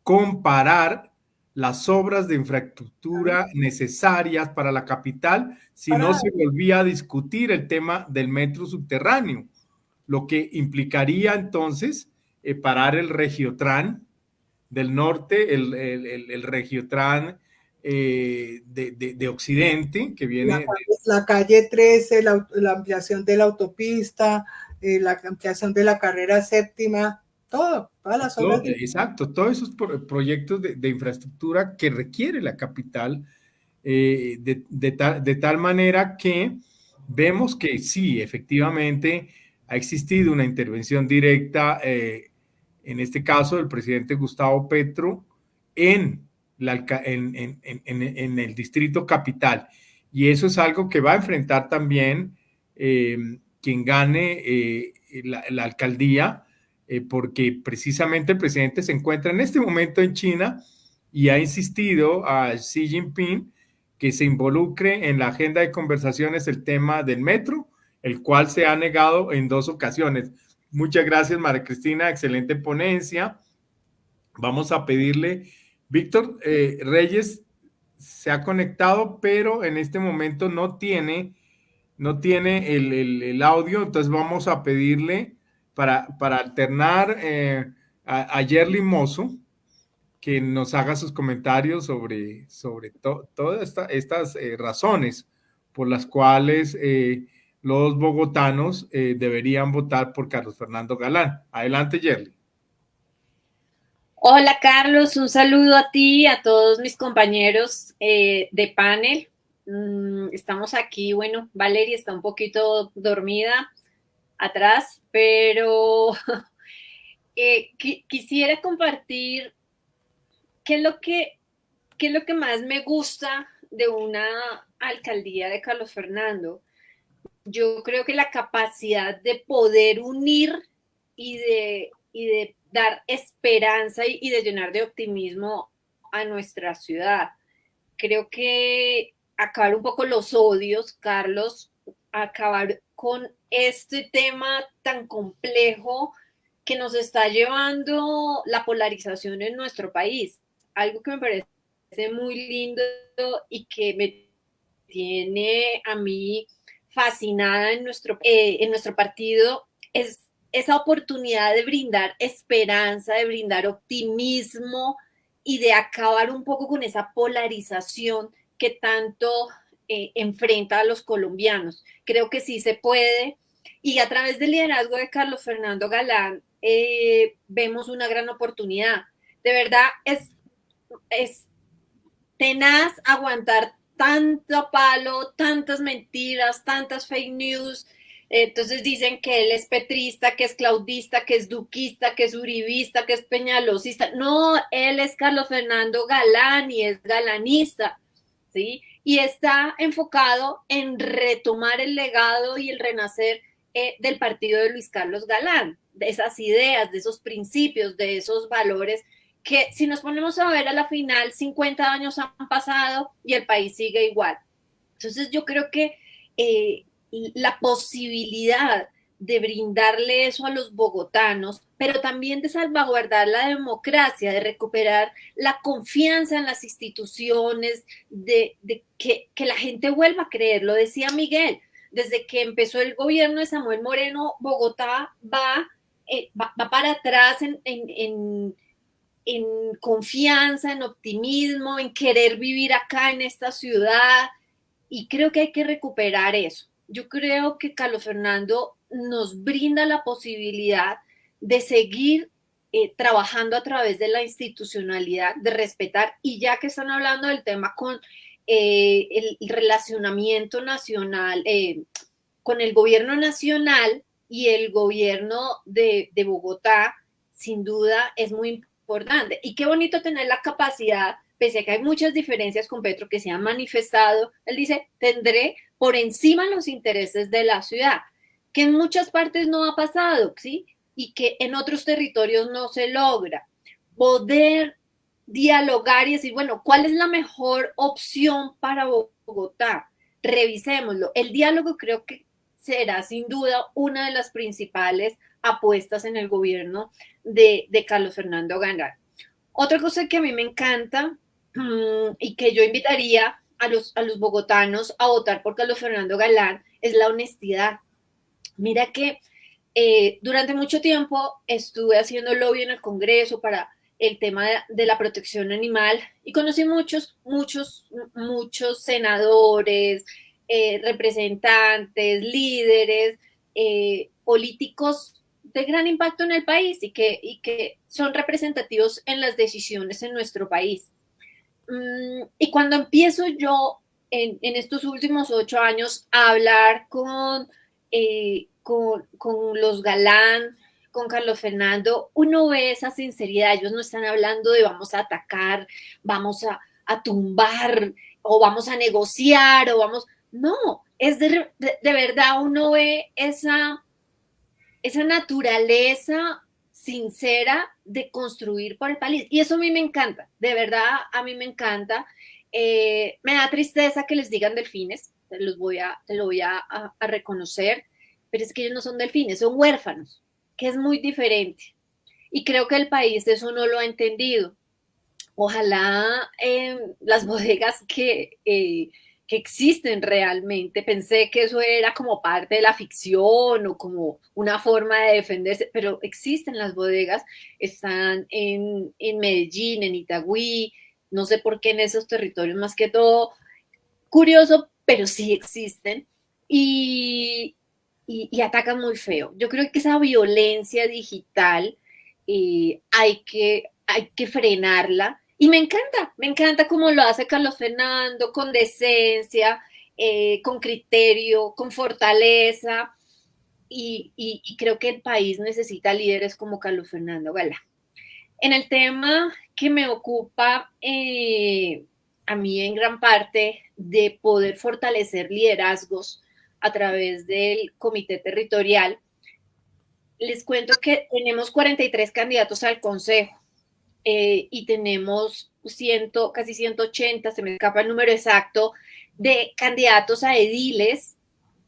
con parar las obras de infraestructura necesarias para la capital si no se volvía a discutir el tema del metro subterráneo, lo que implicaría entonces parar el Regiotran del norte, el Regiotran de Occidente, que viene... La calle 13, la ampliación de la autopista, la ampliación de la carrera séptima, todas las obras. Exacto, todos esos proyectos de infraestructura que requiere la capital, de tal manera que vemos que sí, efectivamente, ha existido una intervención directa, en este caso del presidente Gustavo Petro, en el distrito capital. Y eso es algo que va a enfrentar también quien gane la alcaldía, porque precisamente el presidente se encuentra en este momento en China y ha insistido a Xi Jinping que se involucre en la agenda de conversaciones el tema del metro, el cual se ha negado en 2 ocasiones. Muchas gracias, María Cristina, excelente ponencia. Vamos a pedirle, Víctor Reyes se ha conectado, pero en este momento no tiene el audio, entonces vamos a pedirle para alternar a Yerly Mozo, que nos haga sus comentarios sobre todas estas razones por las cuales los bogotanos deberían votar por Carlos Fernando Galán. Adelante, Yerly. Hola, Carlos, un saludo a ti y a todos mis compañeros de panel. Estamos aquí, bueno, Valeria está un poquito dormida atrás, pero quisiera compartir qué es lo que más me gusta de una alcaldía de Carlos Fernando. Yo creo que la capacidad de poder unir y de dar esperanza y de llenar de optimismo a nuestra ciudad. Creo que acabar un poco los odios, Carlos, acabar con este tema tan complejo que nos está llevando la polarización en nuestro país. Algo que me parece muy lindo y que me tiene a mí fascinada en nuestro partido es esa oportunidad de brindar esperanza, de brindar optimismo y de acabar un poco con esa polarización que tanto enfrenta a los colombianos. Creo que sí se puede, y a través del liderazgo de Carlos Fernando Galán vemos una gran oportunidad. De verdad es tenaz aguantar tanto palo, tantas mentiras, tantas fake news. Entonces dicen que él es petrista, que es claudista, que es duquista, que es uribista, que es peñalosista. No, él es Carlos Fernando Galán y es galanista, ¿sí? Y está enfocado en retomar el legado y el renacer del partido de Luis Carlos Galán, de esas ideas, de esos principios, de esos valores que si nos ponemos a ver a la final, 50 años han pasado y el país sigue igual. Entonces yo creo que la posibilidad de brindarle eso a los bogotanos, pero también de salvaguardar la democracia, de recuperar la confianza en las instituciones, de que la gente vuelva a creer. Lo decía Miguel, desde que empezó el gobierno de Samuel Moreno, Bogotá va para atrás en confianza, en optimismo, en querer vivir acá en esta ciudad, y creo que hay que recuperar eso. Yo creo que Carlos Fernando nos brinda la posibilidad de seguir trabajando a través de la institucionalidad, de respetar, y ya que están hablando del tema con el relacionamiento nacional, con el gobierno nacional y el gobierno de Bogotá, sin duda es muy importante. Y qué bonito tener la capacidad, pese a que hay muchas diferencias con Petro que se han manifestado, él dice, tendré por encima los intereses de la ciudad, que en muchas partes no ha pasado, ¿sí? Y que en otros territorios no se logra. Poder dialogar y decir, bueno, ¿cuál es la mejor opción para Bogotá? Revisémoslo. El diálogo creo que será sin duda una de las principales apuestas en el gobierno de Carlos Fernando Galán. Otra cosa que a mí me encanta y que yo invitaría a los bogotanos a votar por Carlos Fernando Galán es la honestidad. Mira que durante mucho tiempo estuve haciendo lobby en el Congreso para el tema de la protección animal y conocí muchos senadores, representantes, líderes, políticos de gran impacto en el país y que son representativos en las decisiones en nuestro país. Y cuando empiezo yo en estos últimos 8 años a hablar con los Galán, con Carlos Fernando, uno ve esa sinceridad. Ellos no están hablando de vamos a atacar, vamos a tumbar o vamos a negociar o vamos... No, es de verdad uno ve esa naturaleza sincera de construir por el país. Y eso a mí me encanta, de verdad, a mí me encanta. Me da tristeza que les digan delfines, te lo voy a reconocer, pero es que ellos no son delfines, son huérfanos, que es muy diferente. Y creo que el país eso no lo ha entendido. Ojalá las bodegas que existen realmente, pensé que eso era como parte de la ficción o como una forma de defenderse, pero existen las bodegas, están en Medellín, en Itagüí, no sé por qué en esos territorios más que todo, curioso, pero sí existen y atacan muy feo. Yo creo que esa violencia digital hay que frenarla. Y me encanta cómo lo hace Carlos Fernando, con decencia, con criterio, con fortaleza. Y creo que el país necesita líderes como Carlos Fernando Galán. En el tema que me ocupa a mí en gran parte de poder fortalecer liderazgos a través del comité territorial, les cuento que tenemos 43 candidatos al consejo y tenemos casi 180, se me escapa el número exacto, de candidatos a ediles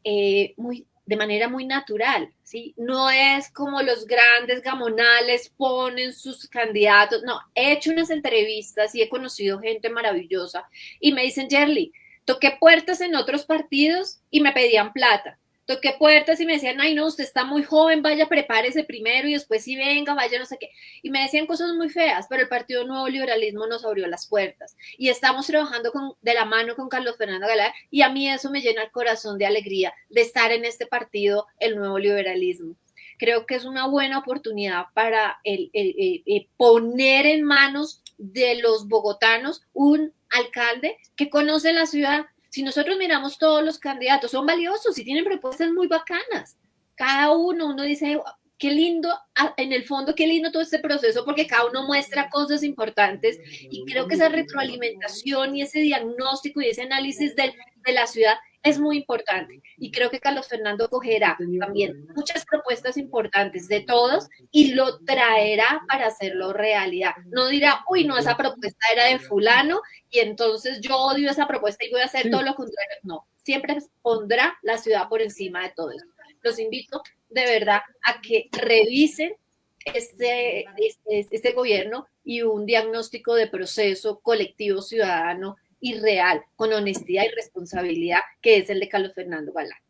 de manera muy natural, ¿sí? No es como los grandes gamonales ponen sus candidatos, no, he hecho unas entrevistas y he conocido gente maravillosa y me dicen, Yerly, toqué puertas en otros partidos y me pedían plata. Toqué puertas y me decían, ay no, usted está muy joven, vaya, prepárese primero y después sí venga, vaya, no sé qué. Y me decían cosas muy feas, pero el Partido Nuevo Liberalismo nos abrió las puertas. Y estamos trabajando de la mano con Carlos Fernando Galán y a mí eso me llena el corazón de alegría de estar en este partido, el Nuevo Liberalismo. Creo que es una buena oportunidad para poner en manos de los bogotanos un alcalde que conoce la ciudad. Si nosotros miramos todos los candidatos, son valiosos y tienen propuestas muy bacanas. Cada uno dice, qué lindo, en el fondo, qué lindo todo este proceso, porque cada uno muestra cosas importantes y creo que esa retroalimentación y ese diagnóstico y ese análisis de la ciudad es muy importante. Y creo que Carlos Fernando cogerá también muchas propuestas importantes de todos y lo traerá para hacerlo realidad. No dirá, uy, no, esa propuesta era de fulano y entonces yo odio esa propuesta y voy a hacer todo lo contrario. No, siempre pondrá la ciudad por encima de todo eso. Los invito de verdad a que revisen este gobierno y un diagnóstico de proceso colectivo ciudadano y real, con honestidad y responsabilidad, que es el de Carlos Fernando Galán.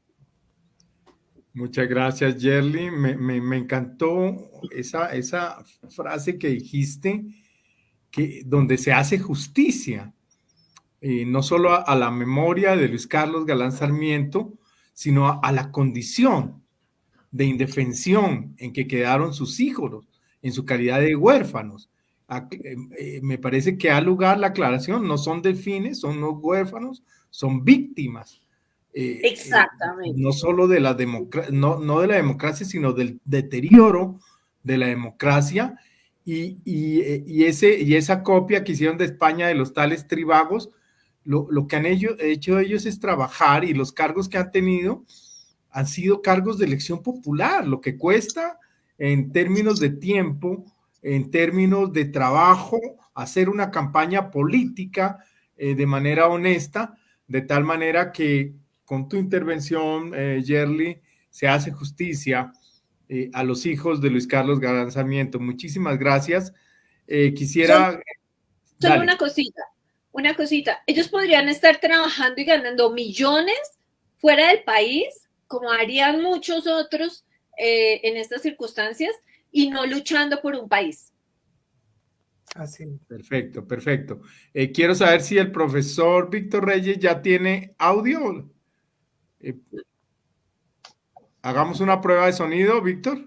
Muchas gracias, Yerly. Me encantó esa frase que dijiste, donde se hace justicia, no solo a la memoria de Luis Carlos Galán Sarmiento, sino a la condición de indefensión en que quedaron sus hijos, en su calidad de huérfanos. Me parece que ha lugar la aclaración, no son delfines, son no huérfanos, son víctimas. Exactamente. No solo de la democracia, no de la democracia, sino del deterioro de la democracia y esa copia que hicieron de España de los tales tribagos, lo que han hecho ellos es trabajar y los cargos que han tenido han sido cargos de elección popular, lo que cuesta en términos de tiempo, en términos de trabajo, hacer una campaña política de manera honesta, de tal manera que con tu intervención, Yerly, se hace justicia a los hijos de Luis Carlos Galán Sarmiento. Muchísimas gracias. Quisiera... Solo una cosita. Ellos podrían estar trabajando y ganando millones fuera del país, como harían muchos otros en estas circunstancias, y no luchando por un país. Así. Perfecto. Quiero saber si el profesor Víctor Reyes ya tiene audio. Hagamos una prueba de sonido, Víctor.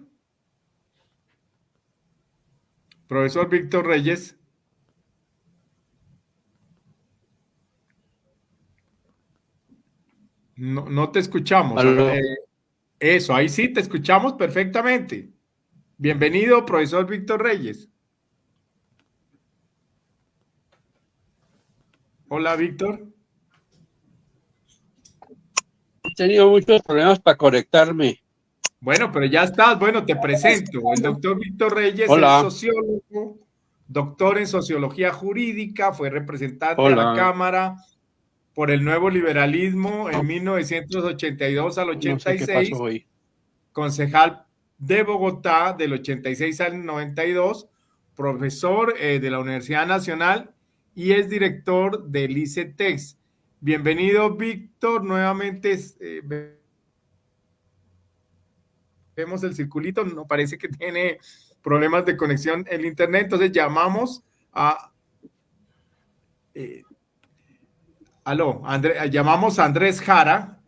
Profesor Víctor Reyes. No te escuchamos. Eso, ahí sí te escuchamos perfectamente. Bienvenido, profesor Víctor Reyes. Hola, Víctor. He tenido muchos problemas para conectarme. Bueno, pero ya estás. Bueno, te presento. El doctor Víctor Reyes es Hola, sociólogo, doctor en sociología jurídica, fue representante a la hola. Cámara por el nuevo liberalismo en 1982 al No sé qué pasó 86, hoy. concejal de Bogotá del 86 al 92, profesor de la Universidad Nacional y es director del ICETEX. Bienvenido, Víctor. Nuevamente vemos el circulito, no parece que tiene problemas de conexión el internet, entonces llamamos a llamamos a Andrés Jara.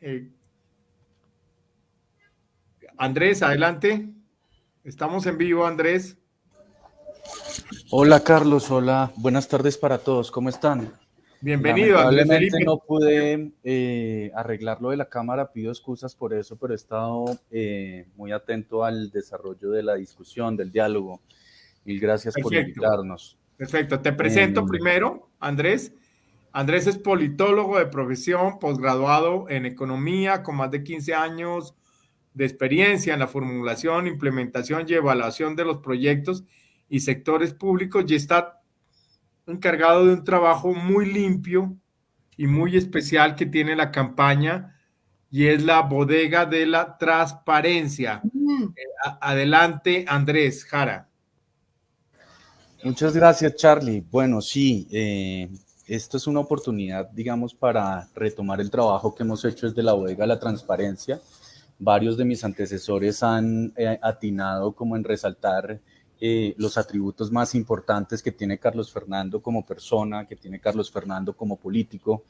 Andrés, adelante. Estamos en vivo, Andrés. Hola Carlos, hola, buenas tardes para todos, ¿cómo están? Bienvenido, Andrés Lamentablemente Felipe. no pude arreglar lo de la cámara, pido excusas por eso, pero he estado muy atento al desarrollo de la discusión, del diálogo. Mil gracias por invitarnos. Perfecto, te presento primero, Andrés. Andrés es politólogo de profesión, posgraduado en economía, con más de 15 años de experiencia en la formulación, implementación y evaluación de los proyectos y sectores públicos, y está encargado de un trabajo muy limpio y muy especial que tiene la campaña, y es la bodega de la transparencia. Adelante, Andrés Jara. Muchas gracias, Charlie. Bueno, sí, esto es una oportunidad, digamos, para retomar el trabajo que hemos hecho desde la bodega de la transparencia. Varios de mis antecesores han atinado como en resaltar los atributos más importantes que tiene Carlos Fernando como persona, que tiene Carlos Fernando como político,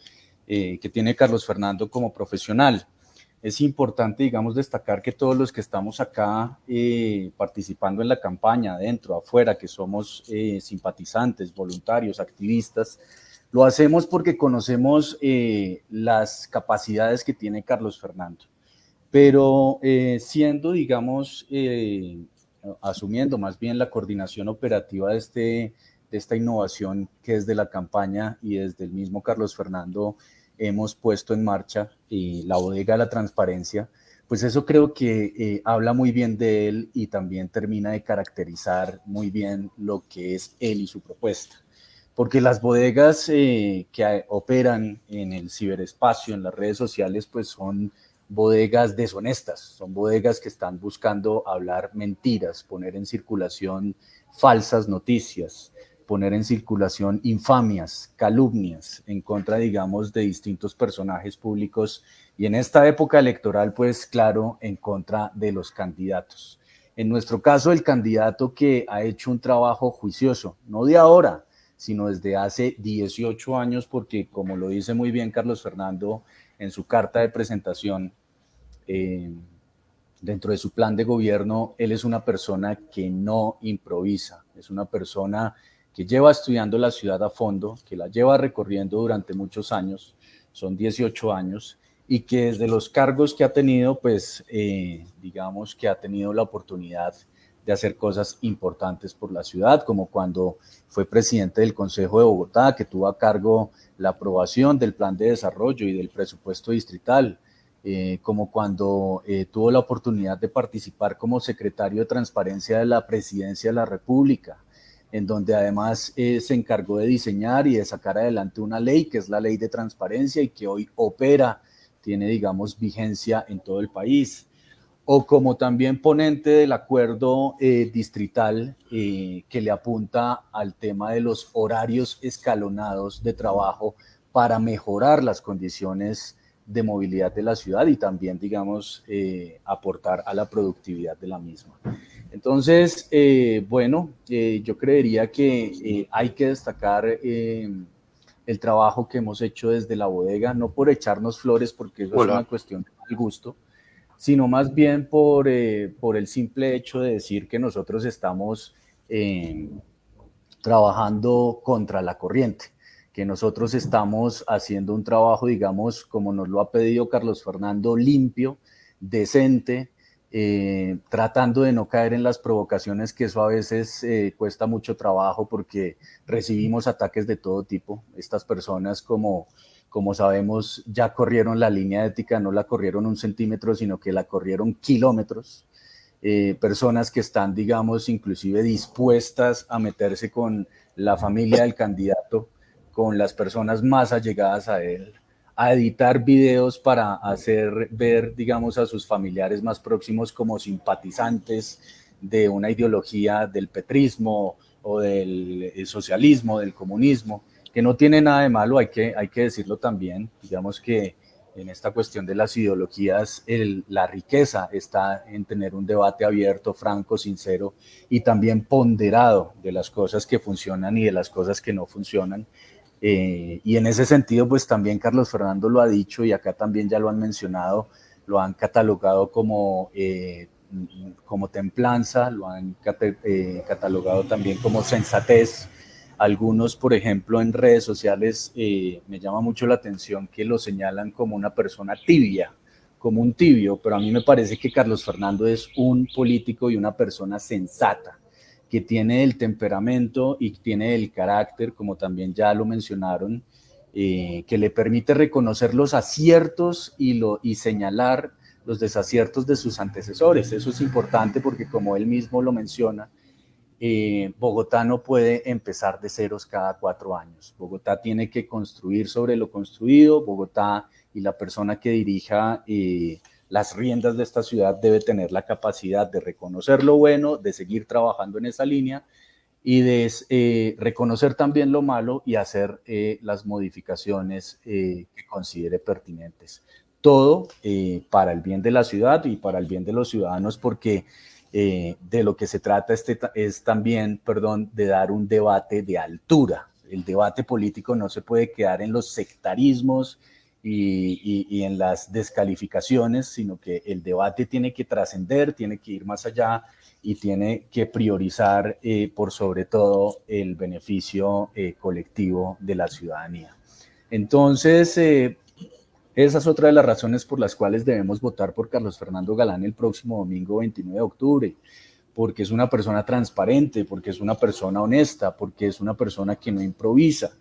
que tiene Carlos Fernando como profesional. Es importante, digamos, destacar que todos los que estamos acá participando en la campaña, adentro, afuera, que somos simpatizantes, voluntarios, activistas, lo hacemos porque conocemos las capacidades que tiene Carlos Fernando. Pero siendo, digamos, asumiendo más bien la coordinación operativa de esta innovación que desde la campaña y desde el mismo Carlos Fernando hemos puesto en marcha, la bodega de la transparencia, pues eso creo que habla muy bien de él y también termina de caracterizar muy bien lo que es él y su propuesta. Porque las bodegas que operan en el ciberespacio, en las redes sociales, pues son bodegas deshonestas, son bodegas que están buscando hablar mentiras, poner en circulación falsas noticias, poner en circulación infamias, calumnias en contra, digamos, de distintos personajes públicos y en esta época electoral, pues claro, en contra de los candidatos. En nuestro caso, el candidato que ha hecho un trabajo juicioso, no de ahora, sino desde hace 18 años, porque como lo dice muy bien Carlos Fernando en su carta de presentación, dentro de su plan de gobierno, él es una persona que no improvisa, es una persona que lleva estudiando la ciudad a fondo, que la lleva recorriendo durante muchos años, son 18 años, y que desde los cargos que ha tenido, pues digamos que ha tenido la oportunidad de hacer cosas importantes por la ciudad, como cuando fue presidente del Consejo de Bogotá, que tuvo a cargo la aprobación del plan de desarrollo y del presupuesto distrital, como cuando tuvo la oportunidad de participar como secretario de Transparencia de la Presidencia de la República, en donde además se encargó de diseñar y de sacar adelante una ley, que es la Ley de Transparencia y que hoy opera, tiene, digamos, vigencia en todo el país. O como también ponente del acuerdo distrital que le apunta al tema de los horarios escalonados de trabajo para mejorar las condiciones de movilidad de la ciudad y también, digamos, aportar a la productividad de la misma. Entonces, bueno, yo creería que hay que destacar el trabajo que hemos hecho desde la bodega, no por echarnos flores, porque eso es una cuestión de mal gusto, sino más bien por el simple hecho de decir que nosotros estamos trabajando contra la corriente, que nosotros estamos haciendo un trabajo, digamos, como nos lo ha pedido Carlos Fernando, limpio, decente, tratando de no caer en las provocaciones, que eso a veces cuesta mucho trabajo porque recibimos ataques de todo tipo. Estas personas como como sabemos, ya corrieron la línea ética, no la corrieron 1 centímetro, sino que la corrieron kilómetros. Personas que están, digamos, inclusive dispuestas a meterse con la familia del candidato, con las personas más allegadas a él, a editar videos para hacer ver, digamos, a sus familiares más próximos como simpatizantes de una ideología del petrismo o del socialismo, del comunismo, que no tiene nada de malo, hay que decirlo también. Digamos que en esta cuestión de las ideologías, la riqueza está en tener un debate abierto, franco, sincero y también ponderado de las cosas que funcionan y de las cosas que no funcionan. Y en ese sentido, pues también Carlos Fernando lo ha dicho y acá también ya lo han mencionado, lo han catalogado como templanza, lo han catalogado también como sensatez. Algunos, por ejemplo, en redes sociales me llama mucho la atención que lo señalan como una persona tibia, como un tibio, pero a mí me parece que Carlos Fernando es un político y una persona sensata, que tiene el temperamento y tiene el carácter, como también ya lo mencionaron, que le permite reconocer los aciertos y señalar los desaciertos de sus antecesores. Eso es importante porque, como él mismo lo menciona, Bogotá no puede empezar de ceros cada 4 años. Bogotá tiene que construir sobre lo construido. Bogotá y la persona que dirija las riendas de esta ciudad debe tener la capacidad de reconocer lo bueno, de seguir trabajando en esa línea y de reconocer también lo malo y hacer las modificaciones que considere pertinentes. Todo para el bien de la ciudad y para el bien de los ciudadanos, porque de lo que se trata es también, de dar un debate de altura. El debate político no se puede quedar en los sectarismos y en las descalificaciones, sino que el debate tiene que trascender, tiene que ir más allá y tiene que priorizar por sobre todo el beneficio colectivo de la ciudadanía. Entonces, esa es otra de las razones por las cuales debemos votar por Carlos Fernando Galán el próximo domingo 29 de octubre, porque es una persona transparente, porque es una persona honesta, porque es una persona que no improvisa,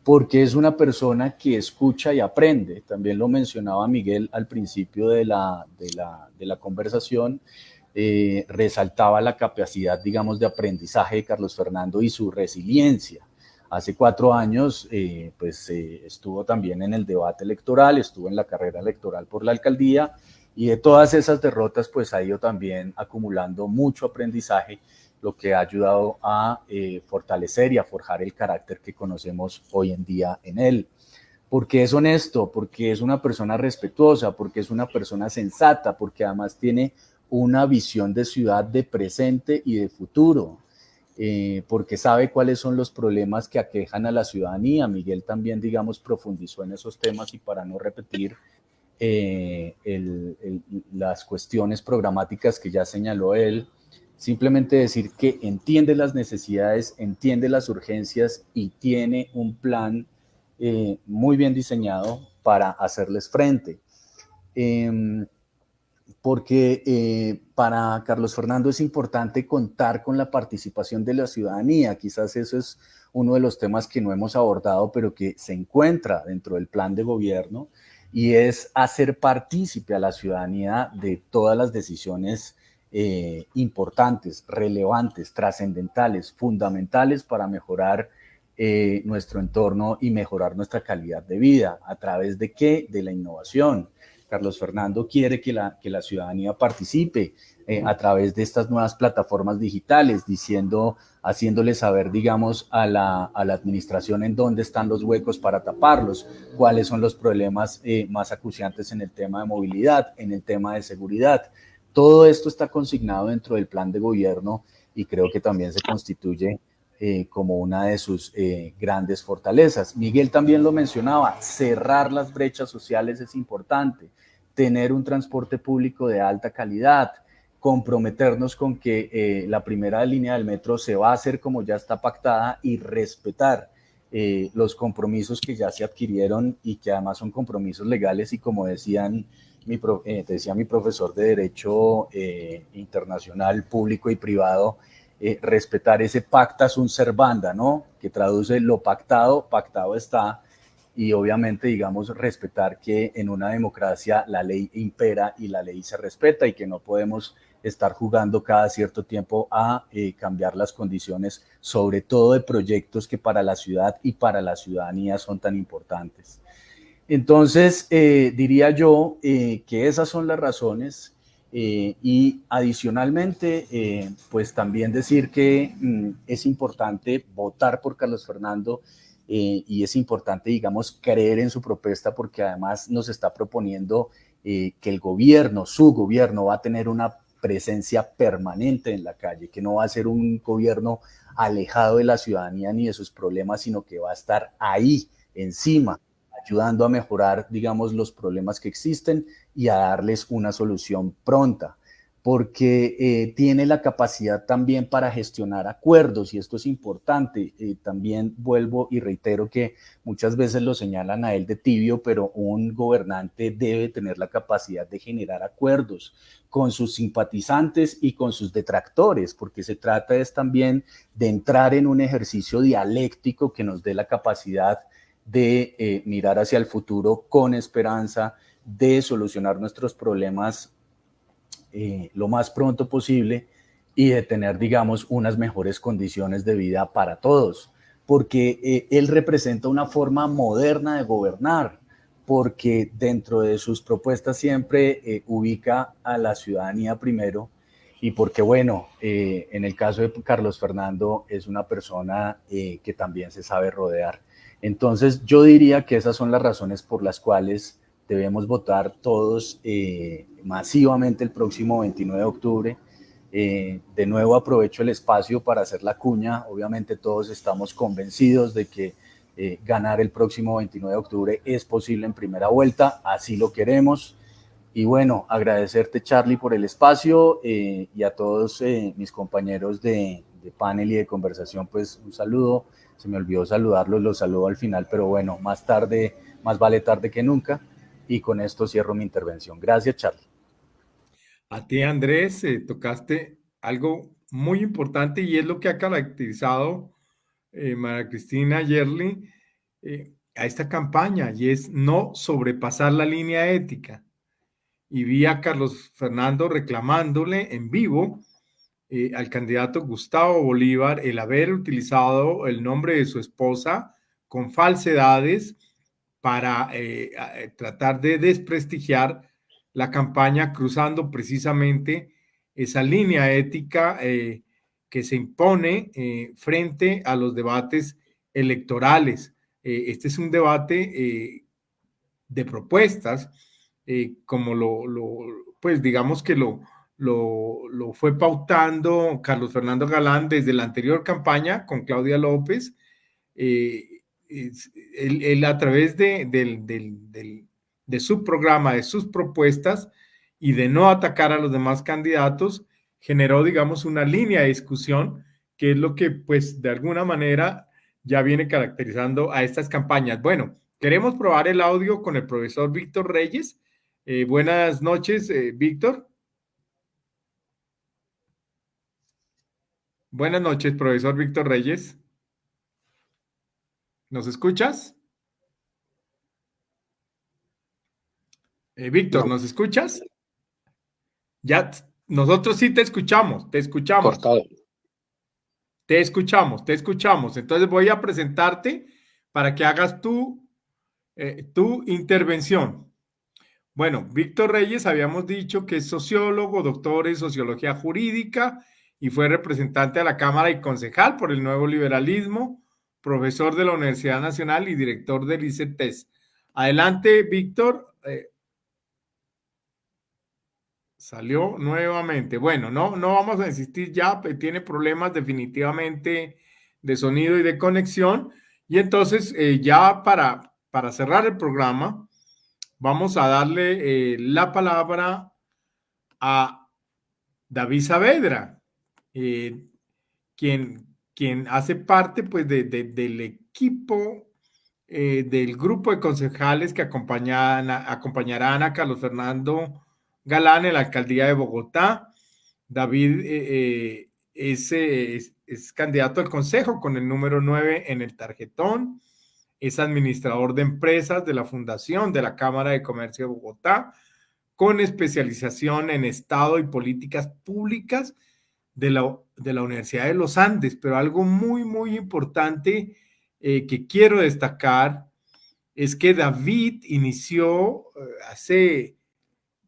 porque es una persona que escucha y aprende. También lo mencionaba Miguel al principio de la conversación, resaltaba la capacidad, digamos, de aprendizaje de Carlos Fernando y su resiliencia. Hace 4 años, estuvo también en el debate electoral, estuvo en la carrera electoral por la alcaldía y de todas esas derrotas, pues ha ido también acumulando mucho aprendizaje, lo que ha ayudado a fortalecer y a forjar el carácter que conocemos hoy en día en él. Porque es honesto, porque es una persona respetuosa, porque es una persona sensata, porque además tiene una visión de ciudad de presente y de futuro. Porque sabe cuáles son los problemas que aquejan a la ciudadanía. Miguel también, digamos, profundizó en esos temas y para no repetir las cuestiones programáticas que ya señaló él, simplemente decir que entiende las necesidades, entiende las urgencias y tiene un plan muy bien diseñado para hacerles frente. Porque para Carlos Fernando es importante contar con la participación de la ciudadanía. Quizás eso es uno de los temas que no hemos abordado, pero que se encuentra dentro del plan de gobierno, y es hacer partícipe a la ciudadanía de todas las decisiones importantes, relevantes, trascendentales, fundamentales para mejorar nuestro entorno y mejorar nuestra calidad de vida. ¿A través de qué? De la innovación. Carlos Fernando quiere que la ciudadanía participe a través de estas nuevas plataformas digitales, haciéndole saber, digamos, a la administración en dónde están los huecos para taparlos, cuáles son los problemas más acuciantes en el tema de movilidad, en el tema de seguridad. Todo esto está consignado dentro del plan de gobierno y creo que también se constituye como una de sus grandes fortalezas. Miguel también lo mencionaba, cerrar las brechas sociales es importante, tener un transporte público de alta calidad, comprometernos con que la primera línea del metro se va a hacer como ya está pactada y respetar los compromisos que ya se adquirieron y que además son compromisos legales y, como decía mi profesor de Derecho Internacional, Público y Privado, respetar ese pacta sunt servanda, ¿no? Que traduce lo pactado, pactado está, y obviamente, digamos, respetar que en una democracia la ley impera y la ley se respeta y que no podemos estar jugando cada cierto tiempo a cambiar las condiciones, sobre todo de proyectos que para la ciudad y para la ciudadanía son tan importantes. Entonces, diría yo que esas son las razones y adicionalmente, pues también decir que es importante votar por Carlos Fernando y es importante, digamos, creer en su propuesta porque además nos está proponiendo que el gobierno, su gobierno, va a tener una presencia permanente en la calle, que no va a ser un gobierno alejado de la ciudadanía ni de sus problemas, sino que va a estar ahí, encima, ayudando a mejorar, digamos, los problemas que existen y a darles una solución pronta, porque tiene la capacidad también para gestionar acuerdos y esto es importante. También vuelvo y reitero que muchas veces lo señalan a él de tibio, pero un gobernante debe tener la capacidad de generar acuerdos con sus simpatizantes y con sus detractores, porque se trata es también de entrar en un ejercicio dialéctico que nos dé la capacidad de mirar hacia el futuro con esperanza, de solucionar nuestros problemas lo más pronto posible y de tener, digamos, unas mejores condiciones de vida para todos, porque él representa una forma moderna de gobernar, porque dentro de sus propuestas siempre ubica a la ciudadanía primero y porque, bueno, en el caso de Carlos Fernando es una persona que también se sabe rodear. Entonces, yo diría que esas son las razones por las cuales debemos votar todos masivamente el próximo 29 de octubre. De nuevo aprovecho el espacio para hacer la cuña. Obviamente todos estamos convencidos de que ganar el próximo 29 de octubre es posible en primera vuelta, así lo queremos. Y bueno, agradecerte, Charlie, por el espacio y a todos mis compañeros de panel y de conversación, pues un saludo. Se me olvidó saludarlos, los saludo al final, pero bueno, más vale tarde que nunca. Y con esto cierro mi intervención. Gracias, Charlie. A ti, Andrés, tocaste algo muy importante y es lo que ha caracterizado María Cristina Yerli a esta campaña y es no sobrepasar la línea ética. Y vi a Carlos Fernando reclamándole en vivo al candidato Gustavo Bolívar el haber utilizado el nombre de su esposa con falsedades para tratar de desprestigiar la campaña, cruzando precisamente esa línea ética que se impone frente a los debates electorales. Este es un debate de propuestas, como pues digamos que lo fue pautando Carlos Fernando Galán desde la anterior campaña con Claudia López. Él a través de su programa, de sus propuestas y de no atacar a los demás candidatos, generó, digamos, una línea de discusión que es lo que, pues, de alguna manera ya viene caracterizando a estas campañas. Bueno, queremos probar el audio con el profesor Víctor Reyes. Buenas noches, Víctor. Buenas noches, profesor Víctor Reyes. ¿Nos escuchas? Víctor, ¿nos escuchas? Ya, nosotros sí te escuchamos, te escuchamos. Cortado. Te escuchamos, te escuchamos. Entonces voy a presentarte para que hagas tu intervención. Bueno, Víctor Reyes, habíamos dicho que es sociólogo, doctor en sociología jurídica y fue representante a la Cámara y concejal por el Nuevo Liberalismo, profesor de la Universidad Nacional y director del ICETES. Adelante, Víctor. Salió nuevamente. Bueno, no vamos a insistir ya, tiene problemas definitivamente de sonido y de conexión. Y entonces, ya para cerrar el programa, vamos a darle la palabra a David Saavedra, quien hace parte pues, del equipo, del grupo de concejales que acompañarán a Carlos Fernando Galán en la alcaldía de Bogotá. David es candidato al consejo con el número 9 en el tarjetón. es administrador de empresas de la Fundación de la Cámara de Comercio de Bogotá, con especialización en Estado y políticas públicas de la Universidad de los Andes. Pero algo muy, muy importante que quiero destacar es que David inició hace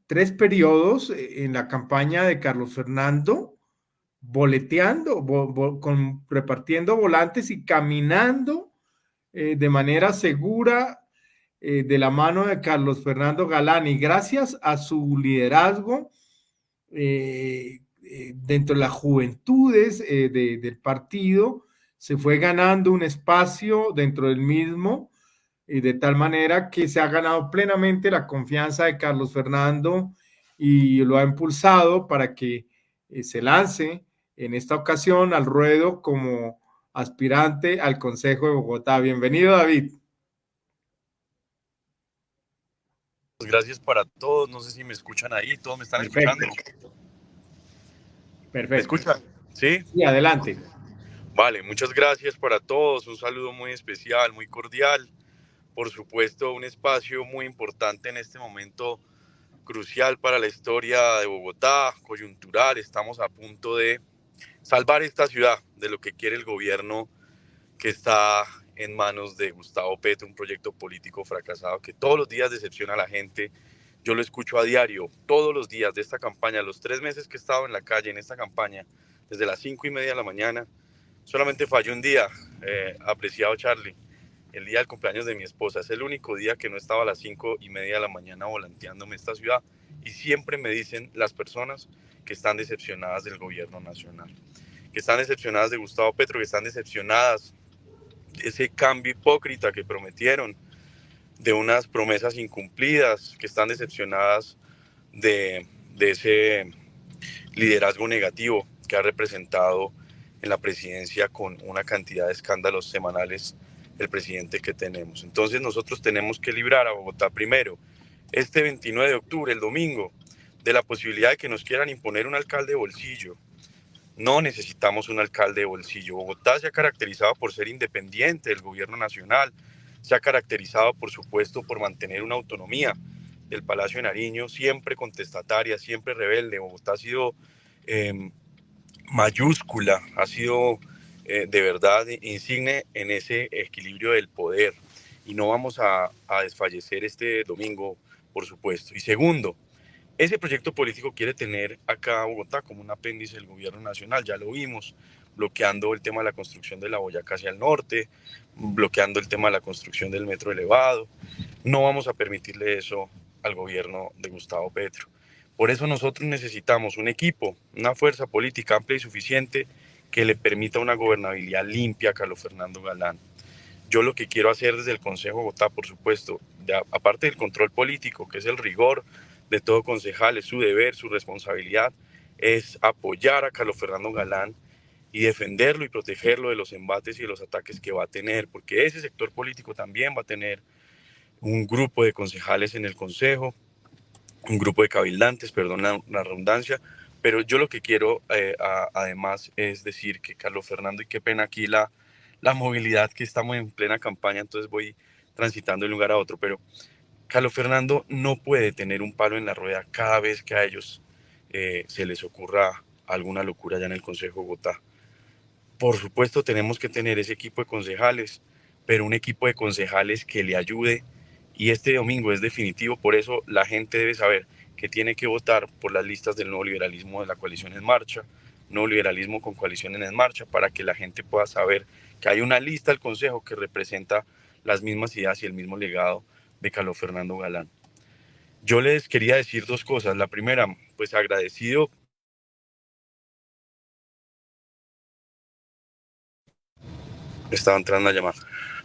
3 periodos en la campaña de Carlos Fernando, boleteando, repartiendo volantes y caminando de manera segura de la mano de Carlos Fernando Galán, y gracias a su liderazgo dentro de las juventudes del partido, se fue ganando un espacio dentro del mismo, de tal manera que se ha ganado plenamente la confianza de Carlos Fernando y lo ha impulsado para que se lance en esta ocasión al ruedo como aspirante al Consejo de Bogotá. Bienvenido, David. Gracias para todos, no sé si me escuchan ahí, todos me están Perfecto. escuchando. Perfecto. ¿Me escuchan? ¿Sí? Sí, adelante. Vale, muchas gracias para todos, un saludo muy especial, muy cordial. Por supuesto, un espacio muy importante en este momento crucial para la historia de Bogotá, coyuntural. Estamos a punto de salvar esta ciudad de lo que quiere el gobierno que está en manos de Gustavo Petro, un proyecto político fracasado que todos los días decepciona a la gente. Yo lo escucho a diario, todos los días de esta campaña, los 3 meses que he estado en la calle en esta campaña, desde las 5:30 de la mañana. Solamente falló un día, apreciado Charlie, el día del cumpleaños de mi esposa. Es el único día que no estaba a las 5:30 de la mañana volanteándome esta ciudad. Y siempre me dicen las personas que están decepcionadas del gobierno nacional, que están decepcionadas de Gustavo Petro, que están decepcionadas de ese cambio hipócrita que prometieron, de unas promesas incumplidas, que están decepcionadas de ese liderazgo negativo que ha representado en la presidencia con una cantidad de escándalos semanales el presidente que tenemos. Entonces nosotros tenemos que librar a Bogotá primero, este 29 de octubre, el domingo, de la posibilidad de que nos quieran imponer un alcalde de bolsillo. No necesitamos un alcalde de bolsillo. Bogotá se ha caracterizado por ser independiente del gobierno nacional, se ha caracterizado, por supuesto, por mantener una autonomía del Palacio de Nariño, siempre contestataria, siempre rebelde. Bogotá ha sido mayúscula, ha sido de verdad insigne en ese equilibrio del poder. Y no vamos a desfallecer este domingo, por supuesto. Y segundo, ese proyecto político quiere tener acá a Bogotá como un apéndice del gobierno nacional, ya lo vimos, bloqueando el tema de la construcción de la Boyacá hacia el norte, bloqueando el tema de la construcción del metro elevado. No vamos a permitirle eso al gobierno de Gustavo Petro. Por eso nosotros necesitamos un equipo, una fuerza política amplia y suficiente que le permita una gobernabilidad limpia a Carlos Fernando Galán. Yo lo que quiero hacer desde el Consejo de Bogotá, por supuesto, aparte del control político, que es el rigor de todo concejal, es su deber, su responsabilidad, es apoyar a Carlos Fernando Galán y defenderlo y protegerlo de los embates y de los ataques que va a tener, porque ese sector político también va a tener un grupo de concejales en el Consejo, un grupo de cabildantes, perdón la redundancia, pero yo lo que quiero además es decir que Carlos Fernando, y qué pena aquí la movilidad, que estamos en plena campaña, entonces voy transitando de un lugar a otro, pero Carlos Fernando no puede tener un palo en la rueda cada vez que a ellos se les ocurra alguna locura ya en el Consejo de Bogotá. Por supuesto tenemos que tener ese equipo de concejales, pero un equipo de concejales que le ayude, y este domingo es definitivo, por eso la gente debe saber que tiene que votar por las listas del nuevo liberalismo de la coalición en marcha, nuevo liberalismo con coaliciones en marcha, para que la gente pueda saber que hay una lista del Consejo que representa las mismas ideas y el mismo legado de Carlos Fernando Galán. Yo les quería decir 2 cosas. La primera, pues agradecido. Estaba entrando a llamar.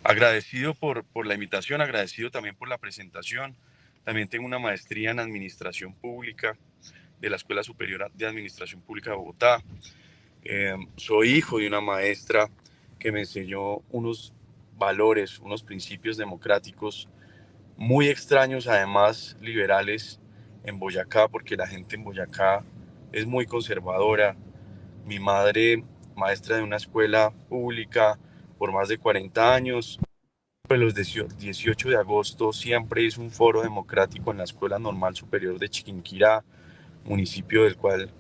Agradecido por la invitación, agradecido también por la presentación. También tengo una maestría en Administración Pública de la Escuela Superior de Administración Pública de Bogotá. Soy hijo de una maestra que me enseñó unos valores, unos principios democráticos muy extraños, además liberales en Boyacá, porque la gente en Boyacá es muy conservadora. Mi madre, maestra de una escuela pública por más de 40 años, pues los 18 de agosto siempre es un foro democrático en la Escuela Normal Superior de Chiquinquirá, municipio del cual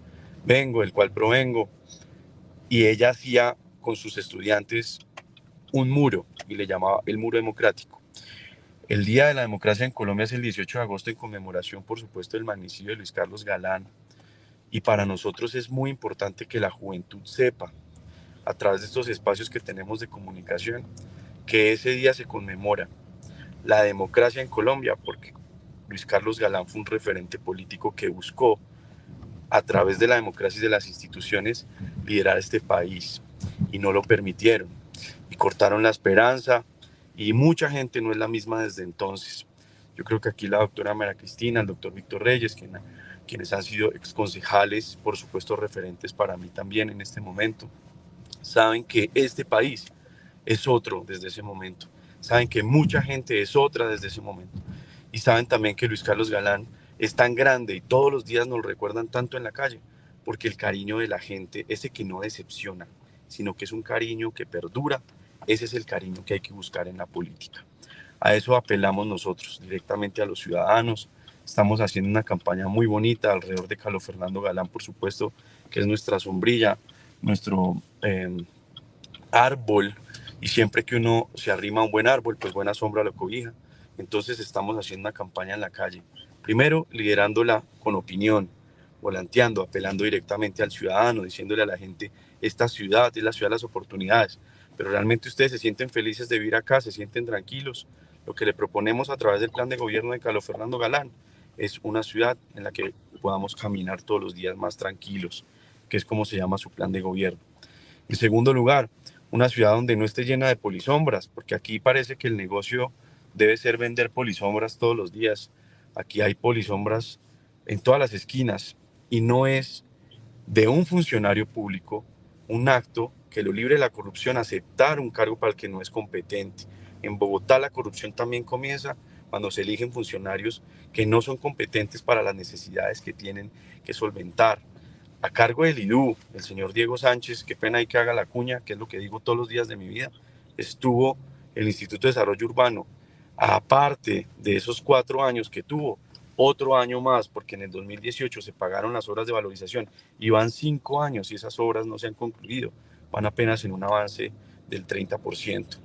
vengo, del cual provengo, y ella hacía con sus estudiantes un muro y le llamaba el muro democrático. El Día de la Democracia en Colombia es el 18 de agosto en conmemoración, por supuesto, del magnicidio de Luis Carlos Galán, y para nosotros es muy importante que la juventud sepa, a través de estos espacios que tenemos de comunicación, que ese día se conmemora la democracia en Colombia, porque Luis Carlos Galán fue un referente político que buscó, a través de la democracia y de las instituciones, liderar este país, y no lo permitieron, y cortaron la esperanza, y mucha gente no es la misma desde entonces. Yo creo que aquí la doctora María Cristina, el doctor Víctor Reyes, quienes han sido exconcejales, por supuesto referentes para mí también en este momento, saben que este país es otro desde ese momento, saben que mucha gente es otra desde ese momento, y saben también que Luis Carlos Galán es tan grande y todos los días nos lo recuerdan tanto en la calle, porque el cariño de la gente, ese que no decepciona, sino que es un cariño que perdura, ese es el cariño que hay que buscar en la política. A eso apelamos nosotros, directamente a los ciudadanos. Estamos haciendo una campaña muy bonita alrededor de Carlos Fernando Galán, por supuesto, que es nuestra sombrilla, nuestro árbol, y siempre que uno se arrima a un buen árbol, pues buena sombra lo cobija. Entonces estamos haciendo una campaña en la calle, primero liderándola con opinión, volanteando, apelando directamente al ciudadano, diciéndole a la gente, esta ciudad es la ciudad de las oportunidades, pero realmente ustedes se sienten felices de vivir acá, se sienten tranquilos. Lo que le proponemos a través del plan de gobierno de Carlos Fernando Galán es una ciudad en la que podamos caminar todos los días más tranquilos, que es como se llama su plan de gobierno. En segundo lugar, una ciudad donde no esté llena de polisombras, porque aquí parece que el negocio debe ser vender polisombras todos los días. Aquí hay polisombras en todas las esquinas y no es de un funcionario público un acto que lo libre de la corrupción aceptar un cargo para el que no es competente. En Bogotá la corrupción también comienza cuando se eligen funcionarios que no son competentes para las necesidades que tienen que solventar. A cargo del IDU, el señor Diego Sánchez, qué pena hay que haga la cuña, que es lo que digo todos los días de mi vida, estuvo el Instituto de Desarrollo Urbano. Aparte de esos 4 años que tuvo, otro año más, porque en el 2018 se pagaron las obras de valorización y van 5 años y esas obras no se han concluido, van apenas en un avance del 30%.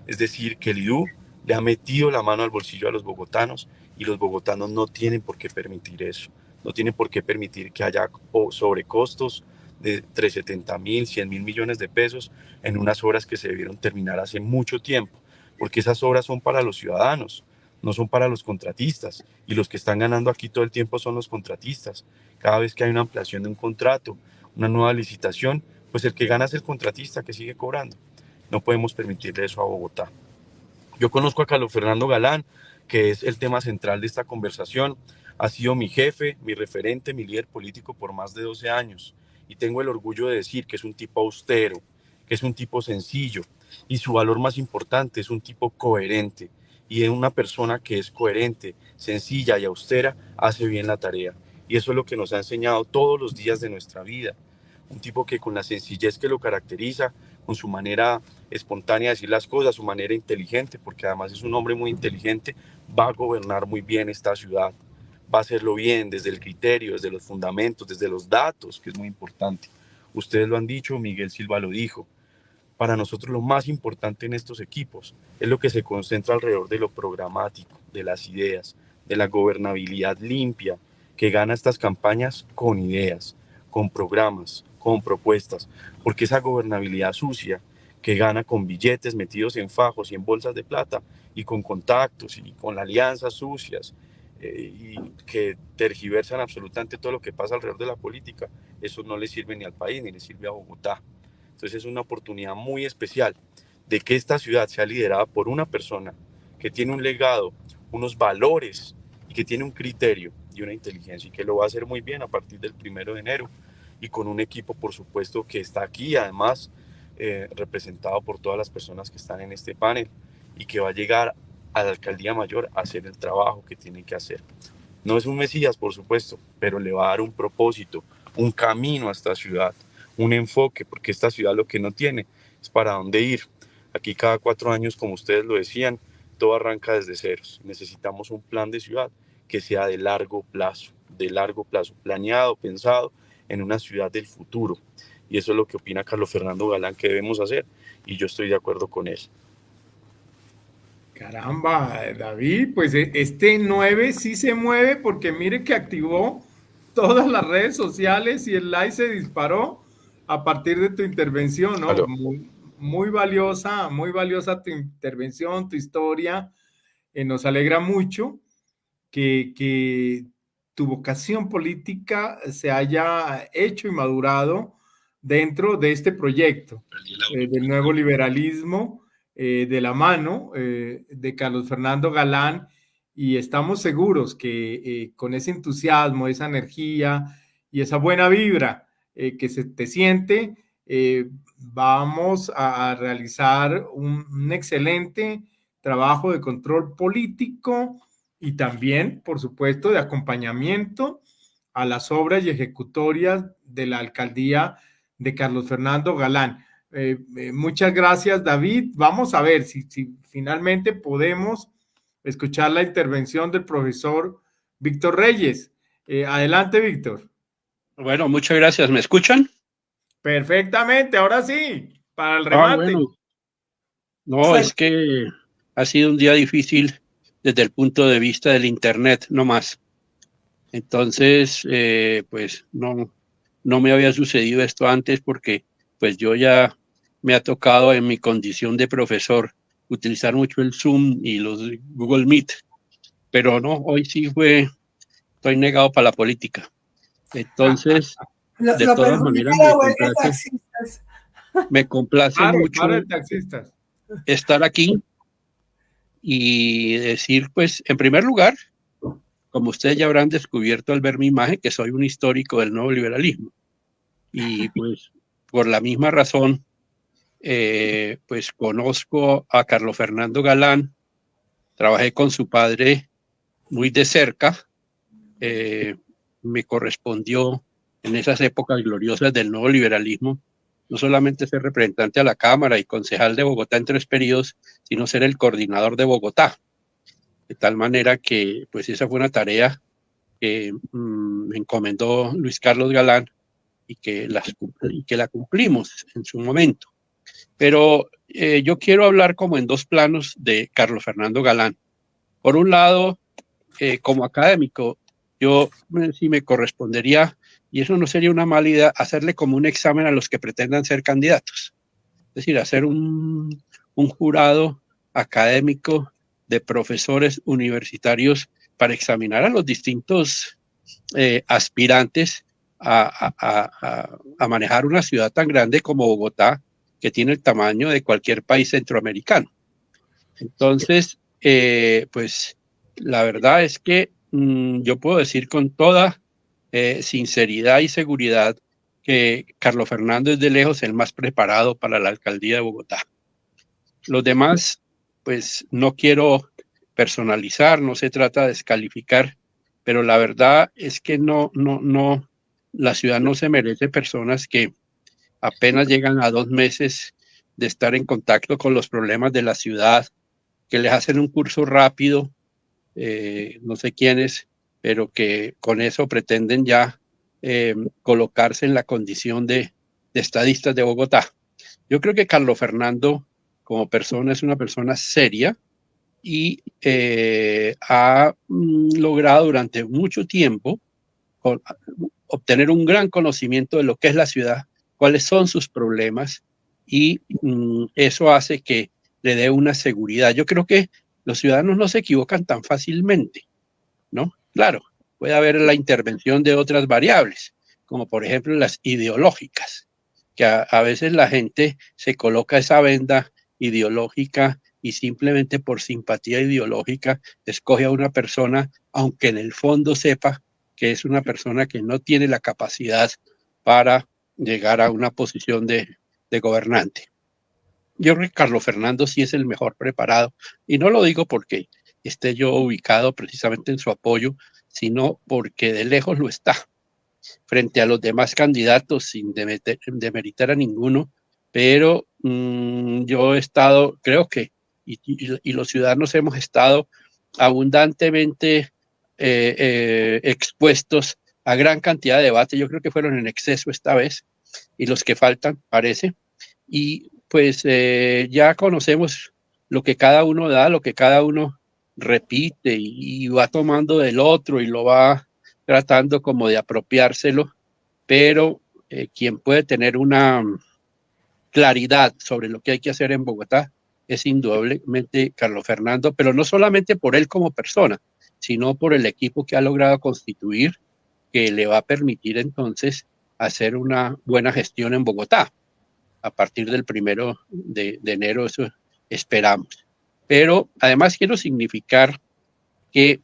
Es decir, que el IDU le ha metido la mano al bolsillo a los bogotanos y los bogotanos no tienen por qué permitir eso. No tienen por qué permitir que haya sobrecostos de 370.000, 100.000 millones de pesos en unas obras que se debieron terminar hace mucho tiempo, porque esas obras son para los ciudadanos, no son para los contratistas, y los que están ganando aquí todo el tiempo son los contratistas. Cada vez que hay una ampliación de un contrato, una nueva licitación, pues el que gana es el contratista que sigue cobrando. No podemos permitirle eso a Bogotá. Yo conozco a Carlos Fernando Galán, que es el tema central de esta conversación. Ha sido mi jefe, mi referente, mi líder político por más de 12 años. Y tengo el orgullo de decir que es un tipo austero, que es un tipo sencillo. Y su valor más importante es un tipo coherente. Y es una persona que es coherente, sencilla y austera, hace bien la tarea. Y eso es lo que nos ha enseñado todos los días de nuestra vida. Un tipo que con la sencillez que lo caracteriza, con su manera espontánea de decir las cosas, su manera inteligente, porque además es un hombre muy inteligente, va a gobernar muy bien esta ciudad. Va a hacerlo bien desde el criterio, desde los fundamentos, desde los datos, que es muy importante. Ustedes lo han dicho, Miguel Silva lo dijo. Para nosotros lo más importante en estos equipos es lo que se concentra alrededor de lo programático, de las ideas, de la gobernabilidad limpia, que gana estas campañas con ideas, con programas, con propuestas, porque esa gobernabilidad sucia que gana con billetes metidos en fajos y en bolsas de plata y con contactos y con alianzas sucias y que tergiversan absolutamente todo lo que pasa alrededor de la política, eso no le sirve ni al país ni le sirve a Bogotá. Entonces es una oportunidad muy especial de que esta ciudad sea liderada por una persona que tiene un legado, unos valores y que tiene un criterio y una inteligencia y que lo va a hacer muy bien a partir del 1 de enero y con un equipo, por supuesto, que está aquí, además, representado por todas las personas que están en este panel y que va a llegar a la Alcaldía Mayor a hacer el trabajo que tiene que hacer. No es un mesías, por supuesto, pero le va a dar un propósito, un camino a esta ciudad, un enfoque, porque esta ciudad lo que no tiene es para dónde ir. Aquí cada 4 años, como ustedes lo decían, todo arranca desde ceros. Necesitamos un plan de ciudad que sea de largo plazo, planeado, pensado en una ciudad del futuro. Y eso es lo que opina Carlos Fernando Galán que debemos hacer, y yo estoy de acuerdo con él. Caramba, David, pues este 9 sí se mueve porque mire que activó todas las redes sociales y el like se disparó a partir de tu intervención, ¿no? Muy valiosa tu intervención, tu historia. Nos alegra mucho que tu vocación política se haya hecho y madurado dentro de este proyecto del nuevo liberalismo, de la mano de Carlos Fernando Galán, y estamos seguros que con ese entusiasmo, esa energía y esa buena vibra que se te siente, vamos a realizar un excelente trabajo de control político y también, por supuesto, de acompañamiento a las obras y ejecutorias de la alcaldía de Carlos Fernando Galán. Muchas gracias, David. Vamos a ver si finalmente podemos escuchar la intervención del profesor Víctor Reyes. Adelante, Víctor. Bueno, muchas gracias. ¿Me escuchan? Perfectamente, ahora sí, para el remate. Bueno. No, es que ha sido un día difícil desde el punto de vista del Internet, no más. Entonces, pues no me había sucedido esto antes porque pues yo ya me ha tocado en mi condición de profesor utilizar mucho el Zoom y los Google Meet, pero no, hoy sí estoy negado para la política. Entonces, de todas maneras, me complace mucho estar aquí y decir, pues, en primer lugar, como ustedes ya habrán descubierto al ver mi imagen, que soy un histórico del nuevo liberalismo. Y pues, por la misma razón, pues conozco a Carlos Fernando Galán, trabajé con su padre muy de cerca, me correspondió en esas épocas gloriosas del nuevo liberalismo, no solamente ser representante a la Cámara y concejal de Bogotá en 3 periodos, sino ser el coordinador de Bogotá. De tal manera que, pues, esa fue una tarea que me encomendó Luis Carlos Galán y que la cumplimos en su momento. Pero yo quiero hablar como en 2 planos de Carlos Fernando Galán. Por un lado, como académico, yo sí me correspondería, y eso no sería una mala idea, hacerle como un examen a los que pretendan ser candidatos. Es decir, hacer un jurado académico de profesores universitarios para examinar a los distintos aspirantes a manejar una ciudad tan grande como Bogotá, que tiene el tamaño de cualquier país centroamericano. Entonces, pues la verdad es que yo puedo decir con toda sinceridad y seguridad que Carlos Fernando es de lejos el más preparado para la alcaldía de Bogotá. Los demás, pues no quiero personalizar, no se trata de descalificar, pero la verdad es que no, la ciudad no se merece personas que apenas llegan a 2 meses de estar en contacto con los problemas de la ciudad, que les hacen un curso rápido, no sé quiénes, pero que con eso pretenden ya colocarse en la condición de estadistas de Bogotá. Yo creo que Carlos Fernando, como persona, es una persona seria y ha logrado durante mucho tiempo obtener un gran conocimiento de lo que es la ciudad, cuáles son sus problemas, y eso hace que le dé una seguridad. Yo creo que los ciudadanos no se equivocan tan fácilmente, ¿no? Claro, puede haber la intervención de otras variables, como por ejemplo las ideológicas, que a veces la gente se coloca esa venda ideológica y simplemente por simpatía ideológica escoge a una persona, aunque en el fondo sepa que es una persona que no tiene la capacidad para llegar a una posición de gobernante. Yo creo que Carlos Fernando sí es el mejor preparado, y no lo digo porque esté yo ubicado precisamente en su apoyo, sino porque de lejos lo está. Frente a los demás candidatos, sin demeritar a ninguno, pero yo he estado, creo que y los ciudadanos hemos estado abundantemente expuestos a gran cantidad de debate. Yo creo que fueron en exceso esta vez, y los que faltan, parece. Y pues ya conocemos lo que cada uno da, lo que cada uno repite y va tomando del otro y lo va tratando como de apropiárselo, pero quien puede tener una claridad sobre lo que hay que hacer en Bogotá es indudablemente Carlos Fernando, pero no solamente por él como persona, sino por el equipo que ha logrado constituir, que le va a permitir entonces hacer una buena gestión en Bogotá. A partir del 1 de enero, eso esperamos. Pero además quiero significar que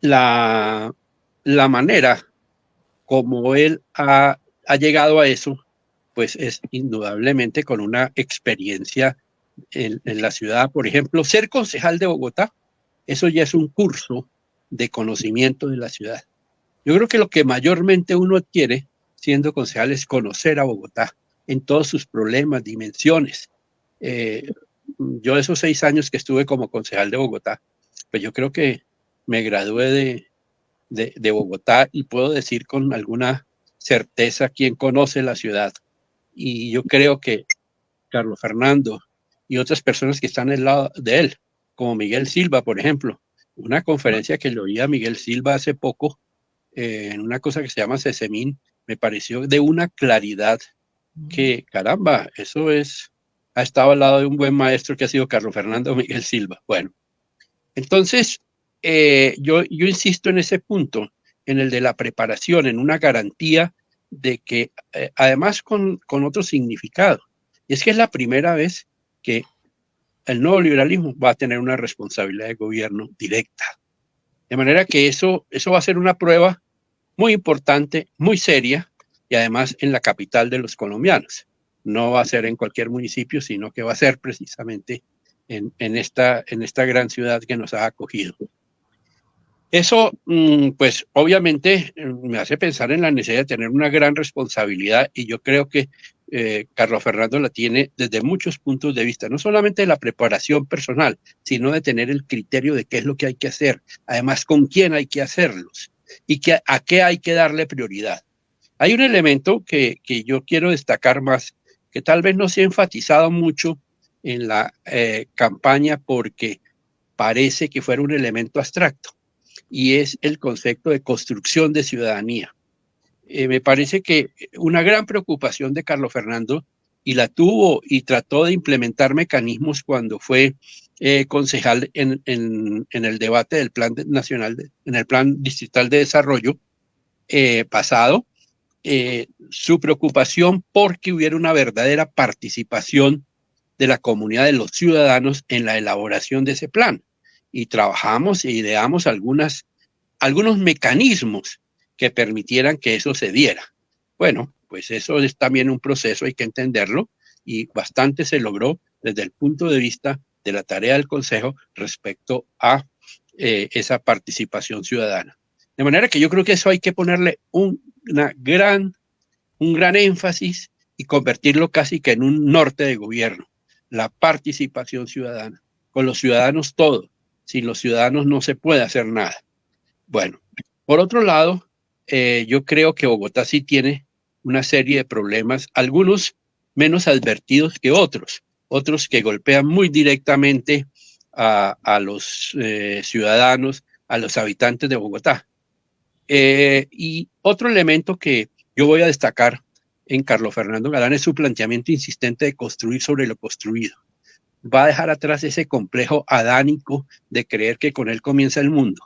la manera como él ha llegado a eso, pues es indudablemente con una experiencia en la ciudad. Por ejemplo, ser concejal de Bogotá, eso ya es un curso de conocimiento de la ciudad. Yo creo que lo que mayormente uno adquiere siendo concejal es conocer a Bogotá en todos sus problemas, dimensiones. Yo esos 6 años que estuve como concejal de Bogotá, pues yo creo que me gradué de Bogotá y puedo decir con alguna certeza quién conoce la ciudad. Y yo creo que Carlos Fernando y otras personas que están al lado de él, como Miguel Silva, por ejemplo, una conferencia que le oí a Miguel Silva hace poco, en una cosa que se llama Sesemín, me pareció de una claridad que, caramba, eso ha estado al lado de un buen maestro que ha sido Carlos Fernando Miguel Silva. Bueno, entonces, yo insisto en ese punto, en el de la preparación, en una garantía de que, además con otro significado, y es que es la primera vez que el nuevo liberalismo va a tener una responsabilidad de gobierno directa. De manera que eso va a ser una prueba muy importante, muy seria, y además en la capital de los colombianos. No va a ser en cualquier municipio, sino que va a ser precisamente en esta gran ciudad que nos ha acogido. Eso, pues obviamente me hace pensar en la necesidad de tener una gran responsabilidad, y yo creo que Carlos Fernando la tiene desde muchos puntos de vista, no solamente de la preparación personal, sino de tener el criterio de qué es lo que hay que hacer, además con quién hay que hacerlos y a qué hay que darle prioridad. Hay un elemento que yo quiero destacar más, que tal vez no se ha enfatizado mucho en la campaña porque parece que fuera un elemento abstracto, y es el concepto de construcción de ciudadanía. Me parece que una gran preocupación de Carlos Fernando, y la tuvo y trató de implementar mecanismos cuando fue concejal en el debate del Plan Nacional, en el Plan Distrital de Desarrollo pasado, su preocupación porque hubiera una verdadera participación de la comunidad de los ciudadanos en la elaboración de ese plan. Y trabajamos e ideamos algunos mecanismos que permitieran que eso se diera. Bueno, pues eso es también un proceso, hay que entenderlo, y bastante se logró desde el punto de vista de la tarea del Consejo respecto a esa participación ciudadana. De manera que yo creo que eso hay que ponerle un gran énfasis y convertirlo casi que en un norte de gobierno, la participación ciudadana, con los ciudadanos todo. Sin los ciudadanos no se puede hacer nada. Bueno, por otro lado, yo creo que Bogotá sí tiene una serie de problemas, algunos menos advertidos que otros que golpean muy directamente a los ciudadanos, a los habitantes de Bogotá. Y otro elemento que yo voy a destacar en Carlos Fernando Galán es su planteamiento insistente de construir sobre lo construido. Va a dejar atrás ese complejo adánico de creer que con él comienza el mundo.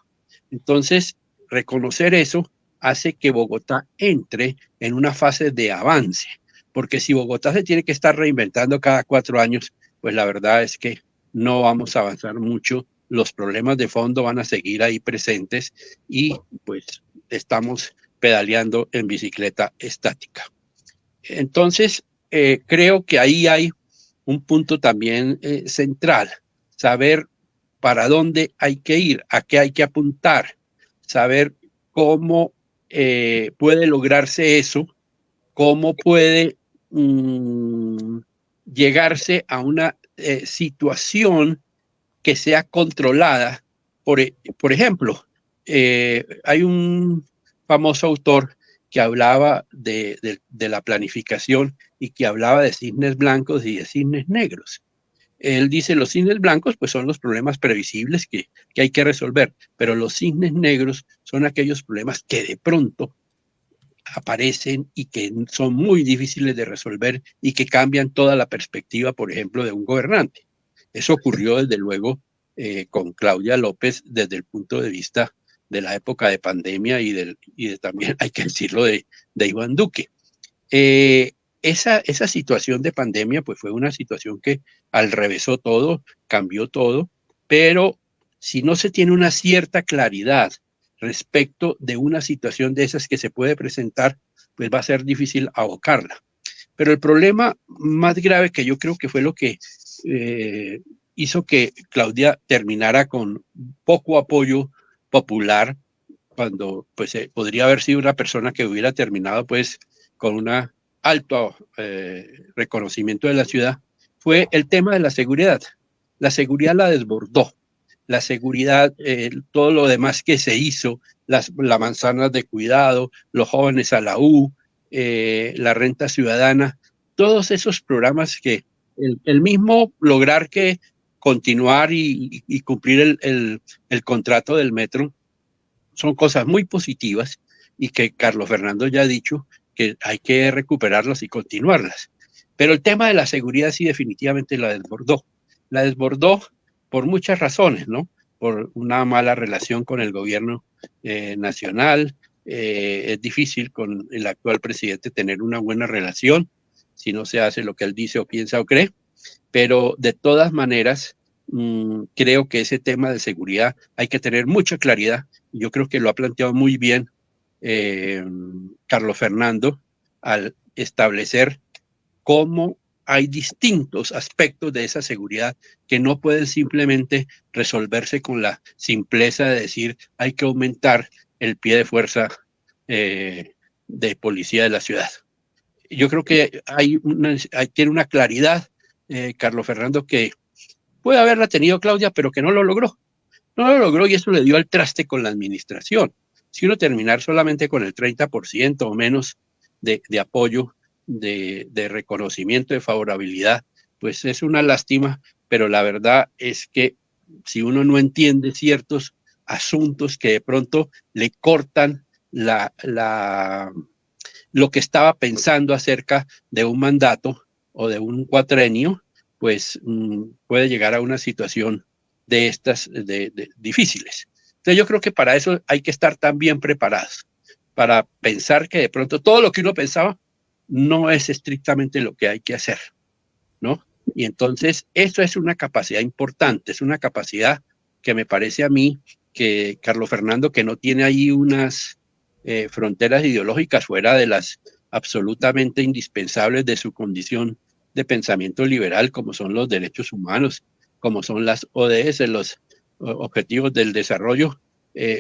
Entonces, reconocer eso hace que Bogotá entre en una fase de avance, porque si Bogotá se tiene que estar reinventando cada 4 años, pues la verdad es que no vamos a avanzar mucho, los problemas de fondo van a seguir ahí presentes y pues estamos pedaleando en bicicleta estática. Entonces, creo que ahí hay un punto también central, saber para dónde hay que ir, a qué hay que apuntar, saber cómo puede lograrse eso, cómo puede llegarse a una situación que sea controlada. Por ejemplo, hay un famoso autor que hablaba de la planificación y que hablaba de cisnes blancos y de cisnes negros. Él dice, los cisnes blancos pues son los problemas previsibles que hay que resolver, pero los cisnes negros son aquellos problemas que de pronto aparecen y que son muy difíciles de resolver y que cambian toda la perspectiva, por ejemplo, de un gobernante. Eso ocurrió desde luego con Claudia López desde el punto de vista de la época de pandemia y de también, hay que decirlo, de Iván Duque. Esa situación de pandemia pues fue una situación que alrevesó todo, cambió todo, pero si no se tiene una cierta claridad respecto de una situación de esas que se puede presentar, pues va a ser difícil abocarla. Pero el problema más grave, que yo creo que fue lo que hizo que Claudia terminara con poco apoyo popular, cuando pues podría haber sido una persona que hubiera terminado pues con un alto reconocimiento de la ciudad, fue el tema de la seguridad. La seguridad la desbordó. La seguridad, todo lo demás que se hizo, las manzanas de cuidado, los jóvenes a la U, la renta ciudadana, todos esos programas que el mismo lograr que continuar y cumplir el contrato del metro son cosas muy positivas y que Carlos Fernando ya ha dicho que hay que recuperarlas y continuarlas. Pero el tema de la seguridad sí definitivamente la desbordó. La desbordó por muchas razones, ¿no? Por una mala relación con el gobierno nacional. Es difícil con el actual presidente tener una buena relación si no se hace lo que él dice o piensa o cree. Pero de todas maneras, creo que ese tema de seguridad hay que tener mucha claridad. Yo creo que lo ha planteado muy bien Carlos Fernando al establecer cómo hay distintos aspectos de esa seguridad que no pueden simplemente resolverse con la simpleza de decir hay que aumentar el pie de fuerza de policía de la ciudad. Yo creo que tiene una claridad, Carlos Fernando, que puede haberla tenido Claudia, pero que no lo logró. No lo logró y eso le dio al traste con la administración. Si uno terminar solamente con el 30% o menos de apoyo, de reconocimiento, de favorabilidad, pues es una lástima, pero la verdad es que si uno no entiende ciertos asuntos que de pronto le cortan lo que estaba pensando acerca de un mandato o de un cuatrenio, pues puede llegar a una situación de estas difíciles. Entonces yo creo que para eso hay que estar tan bien preparados, para pensar que de pronto todo lo que uno pensaba no es estrictamente lo que hay que hacer, ¿no? Y entonces eso es una capacidad importante, es una capacidad que me parece a mí que Carlos Fernando, que no tiene ahí unas fronteras ideológicas fuera de las absolutamente indispensables de su condición de pensamiento liberal, como son los derechos humanos, como son las ODS, los objetivos del desarrollo,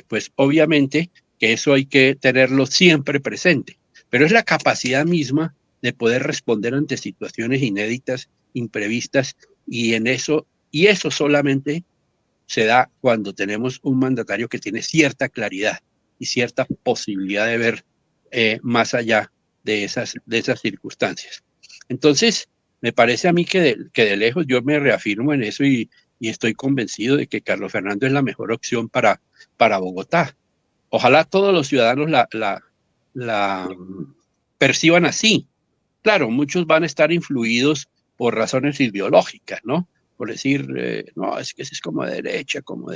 pues obviamente que eso hay que tenerlo siempre presente, pero es la capacidad misma de poder responder ante situaciones inéditas, imprevistas, y eso solamente se da cuando tenemos un mandatario que tiene cierta claridad y cierta posibilidad de ver más allá de esas circunstancias. Entonces, me parece a mí que de lejos yo me reafirmo en eso y estoy convencido de que Carlos Fernando es la mejor opción para Bogotá. Ojalá todos los ciudadanos la perciban así. Claro, muchos van a estar influidos por razones ideológicas, ¿no? Por decir, no, es que ese es como de derecha, como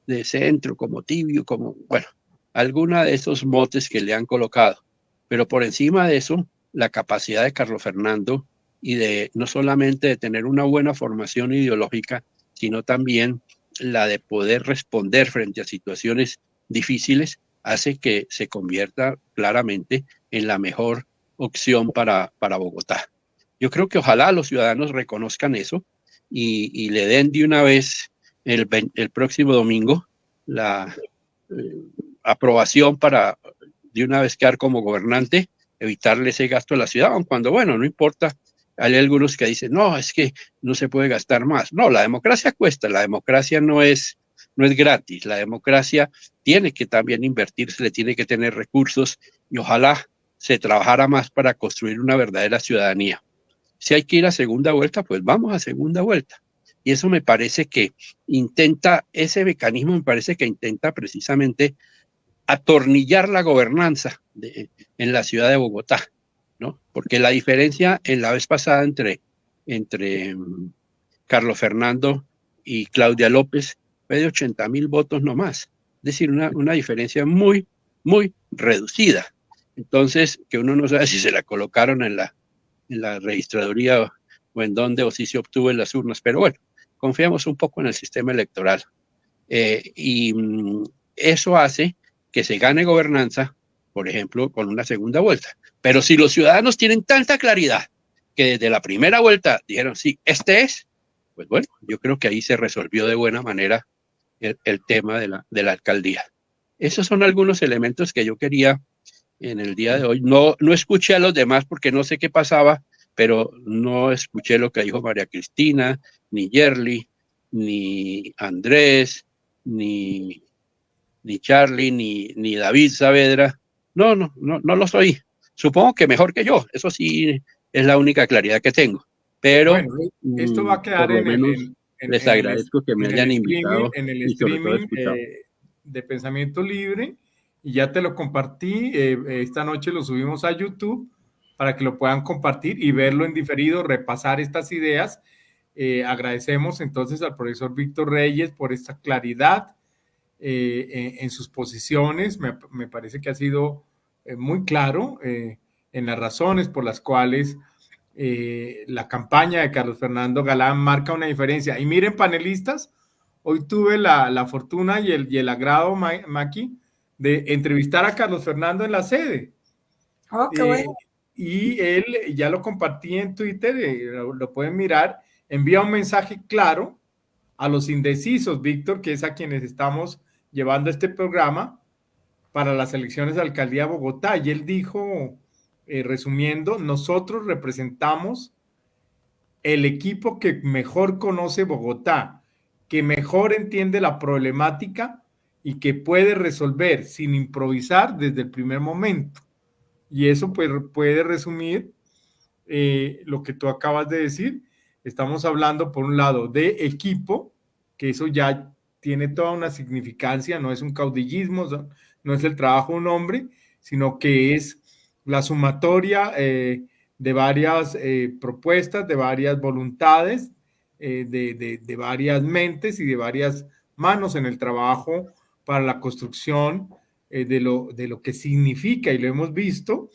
de centro, como tibio, como, bueno, alguna de esos motes que le han colocado. Pero por encima de eso, la capacidad de Carlos Fernando y de no solamente de tener una buena formación ideológica, sino también la de poder responder frente a situaciones difíciles, hace que se convierta claramente en la mejor opción para Bogotá. Yo creo que ojalá los ciudadanos reconozcan eso y le den de una vez el próximo domingo la aprobación para de una vez quedar como gobernante, evitarle ese gasto a la ciudad, aun cuando, bueno, no importa hay algunos que dicen, no, es que no se puede gastar más. No, la democracia cuesta, la democracia no es gratis, la democracia tiene que también invertirse, le tiene que tener recursos y ojalá se trabajara más para construir una verdadera ciudadanía. Si hay que ir a segunda vuelta, pues vamos a segunda vuelta. Y eso me parece que ese mecanismo me parece que intenta precisamente atornillar la gobernanza en la ciudad de Bogotá, ¿no? Porque la diferencia en la vez pasada entre Carlos Fernando y Claudia López fue de 80.000 votos nomás. Es decir, una diferencia muy, muy reducida. Entonces, que uno no sabe si se la colocaron en la registraduría o en dónde, o si se obtuvo en las urnas. Pero bueno, confiamos un poco en el sistema electoral. Y eso hace que se gane gobernanza, por ejemplo, con una segunda vuelta. Pero si los ciudadanos tienen tanta claridad que desde la primera vuelta dijeron, sí, este es, pues bueno, yo creo que ahí se resolvió de buena manera el tema de la alcaldía. Esos son algunos elementos que yo quería en el día de hoy. No escuché a los demás porque no sé qué pasaba, pero no escuché lo que dijo María Cristina, ni Yerli, ni Andrés, ni Charlie, ni David Saavedra. No los oí. Supongo que mejor que yo. Eso sí es la única claridad que tengo. Pero bueno, esto va a quedar por lo menos les agradezco que me hayan invitado en el y sobre todo streaming escuchado. de Pensamiento Libre, y ya te lo compartí. Esta noche lo subimos a YouTube para que lo puedan compartir y verlo en diferido, repasar estas ideas. Agradecemos entonces al profesor Víctor Reyes por esta claridad en sus posiciones. Me parece que ha sido muy claro en las razones por las cuales la campaña de Carlos Fernando Galán marca una diferencia. Y miren, panelistas, hoy tuve la fortuna y el agrado, Maki, de entrevistar a Carlos Fernando en la sede. Oh, qué bueno. Y él, ya lo compartí en Twitter, lo pueden mirar, envía un mensaje claro a los indecisos, Víctor, que es a quienes estamos llevando este programa para las elecciones de alcaldía de Bogotá. Y él dijo, resumiendo, nosotros representamos el equipo que mejor conoce Bogotá, que mejor entiende la problemática y que puede resolver sin improvisar desde el primer momento. Y eso pues puede resumir lo que tú acabas de decir. Estamos hablando, por un lado, de equipo, que eso ya tiene toda una significancia, no es un caudillismo, no es el trabajo de un hombre, sino que es la sumatoria de varias propuestas, de varias voluntades, de varias mentes y de varias manos en el trabajo para la construcción de lo que significa, y lo hemos visto,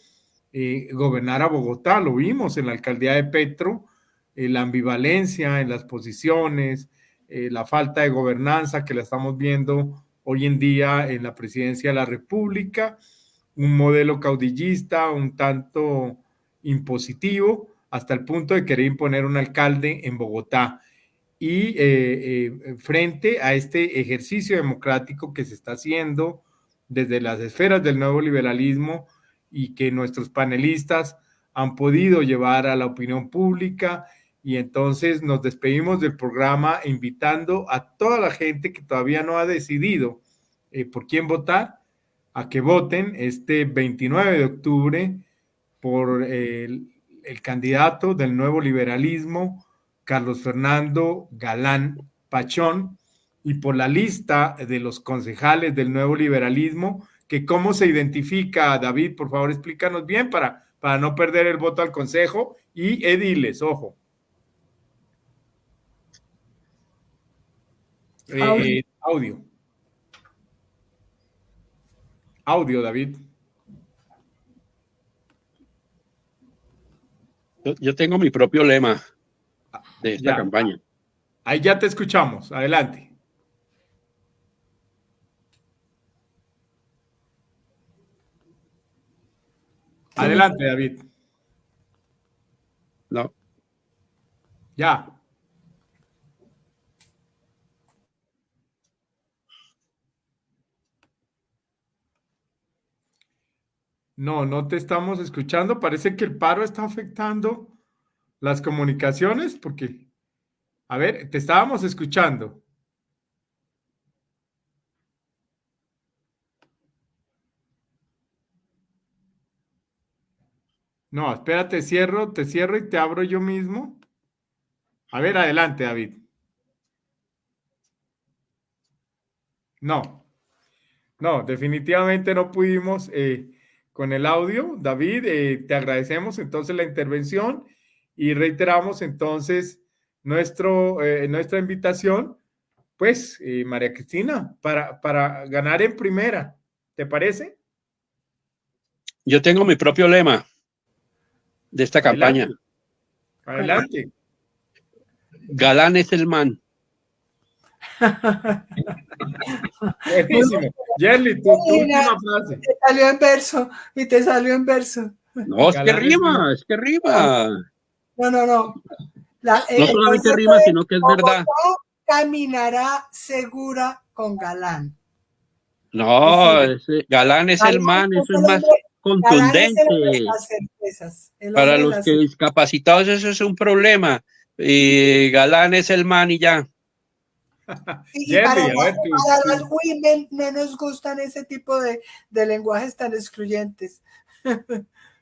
gobernar a Bogotá. Lo vimos en la alcaldía de Petro, la ambivalencia en las posiciones, la falta de gobernanza que la estamos viendo hoy en día en la presidencia de la República, un modelo caudillista un tanto impositivo hasta el punto de querer imponer un alcalde en Bogotá. Y frente a este ejercicio democrático que se está haciendo desde las esferas del nuevo liberalismo y que nuestros panelistas han podido llevar a la opinión pública, y entonces nos despedimos del programa invitando a toda la gente que todavía no ha decidido por quién votar, a que voten este 29 de octubre por el candidato del nuevo liberalismo, Carlos Fernando Galán Pachón, y por la lista de los concejales del nuevo liberalismo, que cómo se identifica. David, por favor, explícanos bien para no perder el voto al consejo, y ediles, ojo. Audio, David. Yo tengo mi propio lema de esta campaña. Ahí ya te escuchamos. Adelante. Adelante, David. No. Ya. No te estamos escuchando. Parece que el paro está afectando las comunicaciones, porque, a ver, te estábamos escuchando. No, espérate, te cierro y te abro yo mismo. A ver, adelante, David. No, definitivamente no pudimos con el audio. David, te agradecemos entonces la intervención y reiteramos entonces nuestra invitación, pues, María Cristina, para ganar en primera. ¿Te parece? Yo tengo mi propio lema de esta campaña. Adelante. Galán es el man. Buenísimo. Yerli, tu última frase. Te salió en verso y te salió en verso. No, es que rima, es que rima. No. No solamente rima, sino que es verdad. Caminará segura con Galán. No, Galán es el man, eso es más contundente. Para los que discapacitados eso es un problema. Y Galán es el man y ya. Y para las women no nos gustan ese tipo de lenguajes tan excluyentes.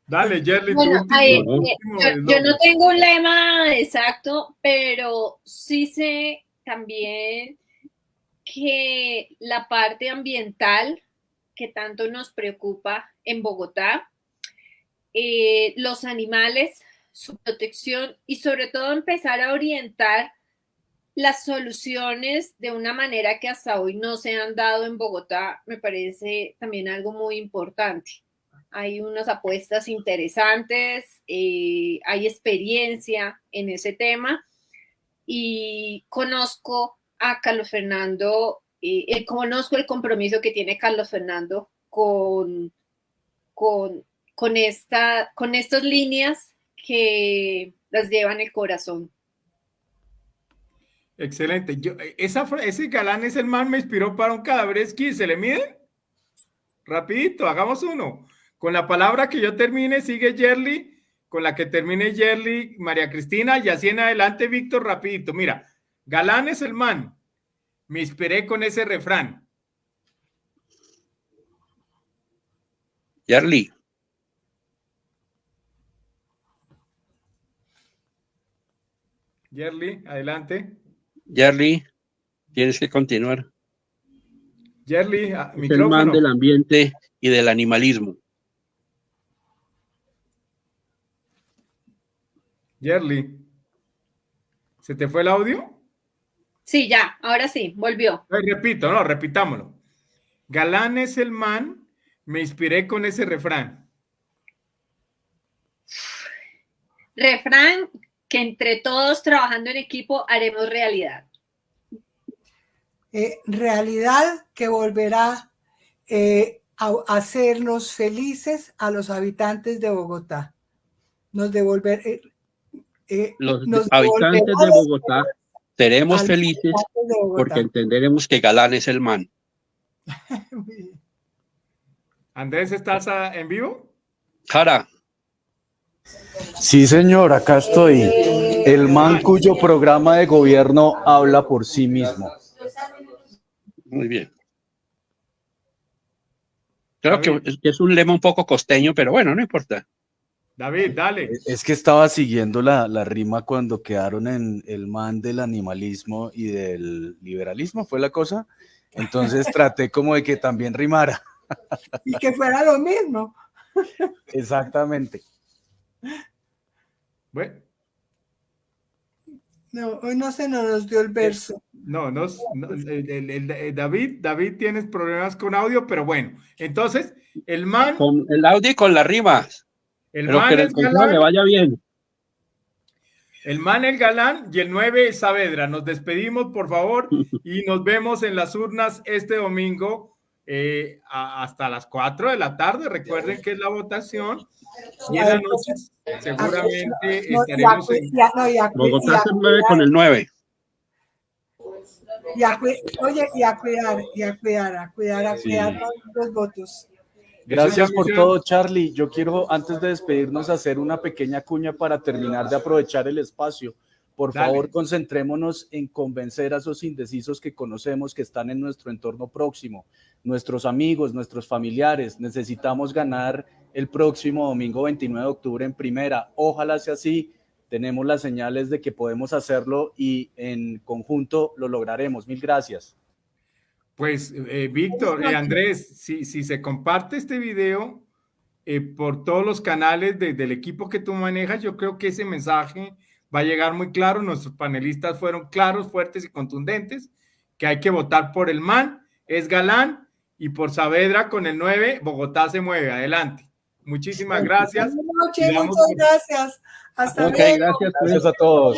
Dale, Yerli. Bueno, yo no tengo un lema exacto, pero sí sé también que la parte ambiental que tanto nos preocupa en Bogotá, los animales, su protección y sobre todo empezar a orientar las soluciones de una manera que hasta hoy no se han dado en Bogotá, me parece también algo muy importante. Hay unas apuestas interesantes, hay experiencia en ese tema y conozco a Carlos Fernando, conozco el compromiso que tiene Carlos Fernando con estas líneas que las llevan el corazón. Excelente. Ese Galán es el man, me inspiró para un cadáver esquí. ¿Se le miden? Rapidito, hagamos uno. Con la palabra que yo termine, sigue Yerli. Con la que termine Yerli, María Cristina, y así en adelante, Víctor, rapidito. Mira, Galán es el man. Me inspiré con ese refrán. Yerli. Yerli, adelante. Yerli, tienes que continuar. Yerli, es el man del ambiente y del animalismo. Yerli, ¿se te fue el audio? Sí, ya, ahora sí, volvió. Repitámoslo. Galán es el man, me inspiré con ese refrán. Refrán que entre todos trabajando en equipo haremos realidad. Realidad que volverá a hacernos felices a los habitantes de Bogotá. Los habitantes de Bogotá seremos felices porque entenderemos que Galán es el man. Andrés, ¿estás en vivo? Jara. Sí, señor, acá estoy. El man cuyo programa de gobierno habla por sí mismo. Muy bien. Creo que es un lema un poco costeño, pero bueno, no importa. David, dale. Es que estaba siguiendo la rima cuando quedaron en el man del animalismo y del liberalismo, ¿fue la cosa? Entonces traté como de que también rimara. Y que fuera lo mismo. Exactamente. Bueno. No, hoy no se nos dio el verso. David, tienes problemas con audio, pero bueno. Entonces, el man... Con el audio y con las rimas. Pero que el control le vaya bien. El man, el Galán y el 9 Saavedra. Nos despedimos, por favor, y nos vemos en las urnas este domingo hasta las 4 de la tarde. Recuerden que es la votación. Y en la noche seguramente estaremos en Bogotá se mueve con el 9. Y a cuidar los votos. Gracias por todo, Charlie. Yo quiero, antes de despedirnos, hacer una pequeña cuña para terminar de aprovechar el espacio. Por favor, concentrémonos en convencer a esos indecisos que conocemos, que están en nuestro entorno próximo, nuestros amigos, nuestros familiares. Necesitamos ganar el próximo domingo 29 de octubre en primera. Ojalá sea así. Tenemos las señales de que podemos hacerlo y en conjunto lo lograremos. Mil gracias. Pues, Víctor, Andrés, si se comparte este video por todos los canales del equipo que tú manejas, yo creo que ese mensaje va a llegar muy claro. Nuestros panelistas fueron claros, fuertes y contundentes, que hay que votar por el MAN, es Galán, y por Saavedra con el 9, Bogotá se mueve. Adelante. Muchísimas gracias. Buenas noches, muchas gracias. Hasta luego. Gracias a todos.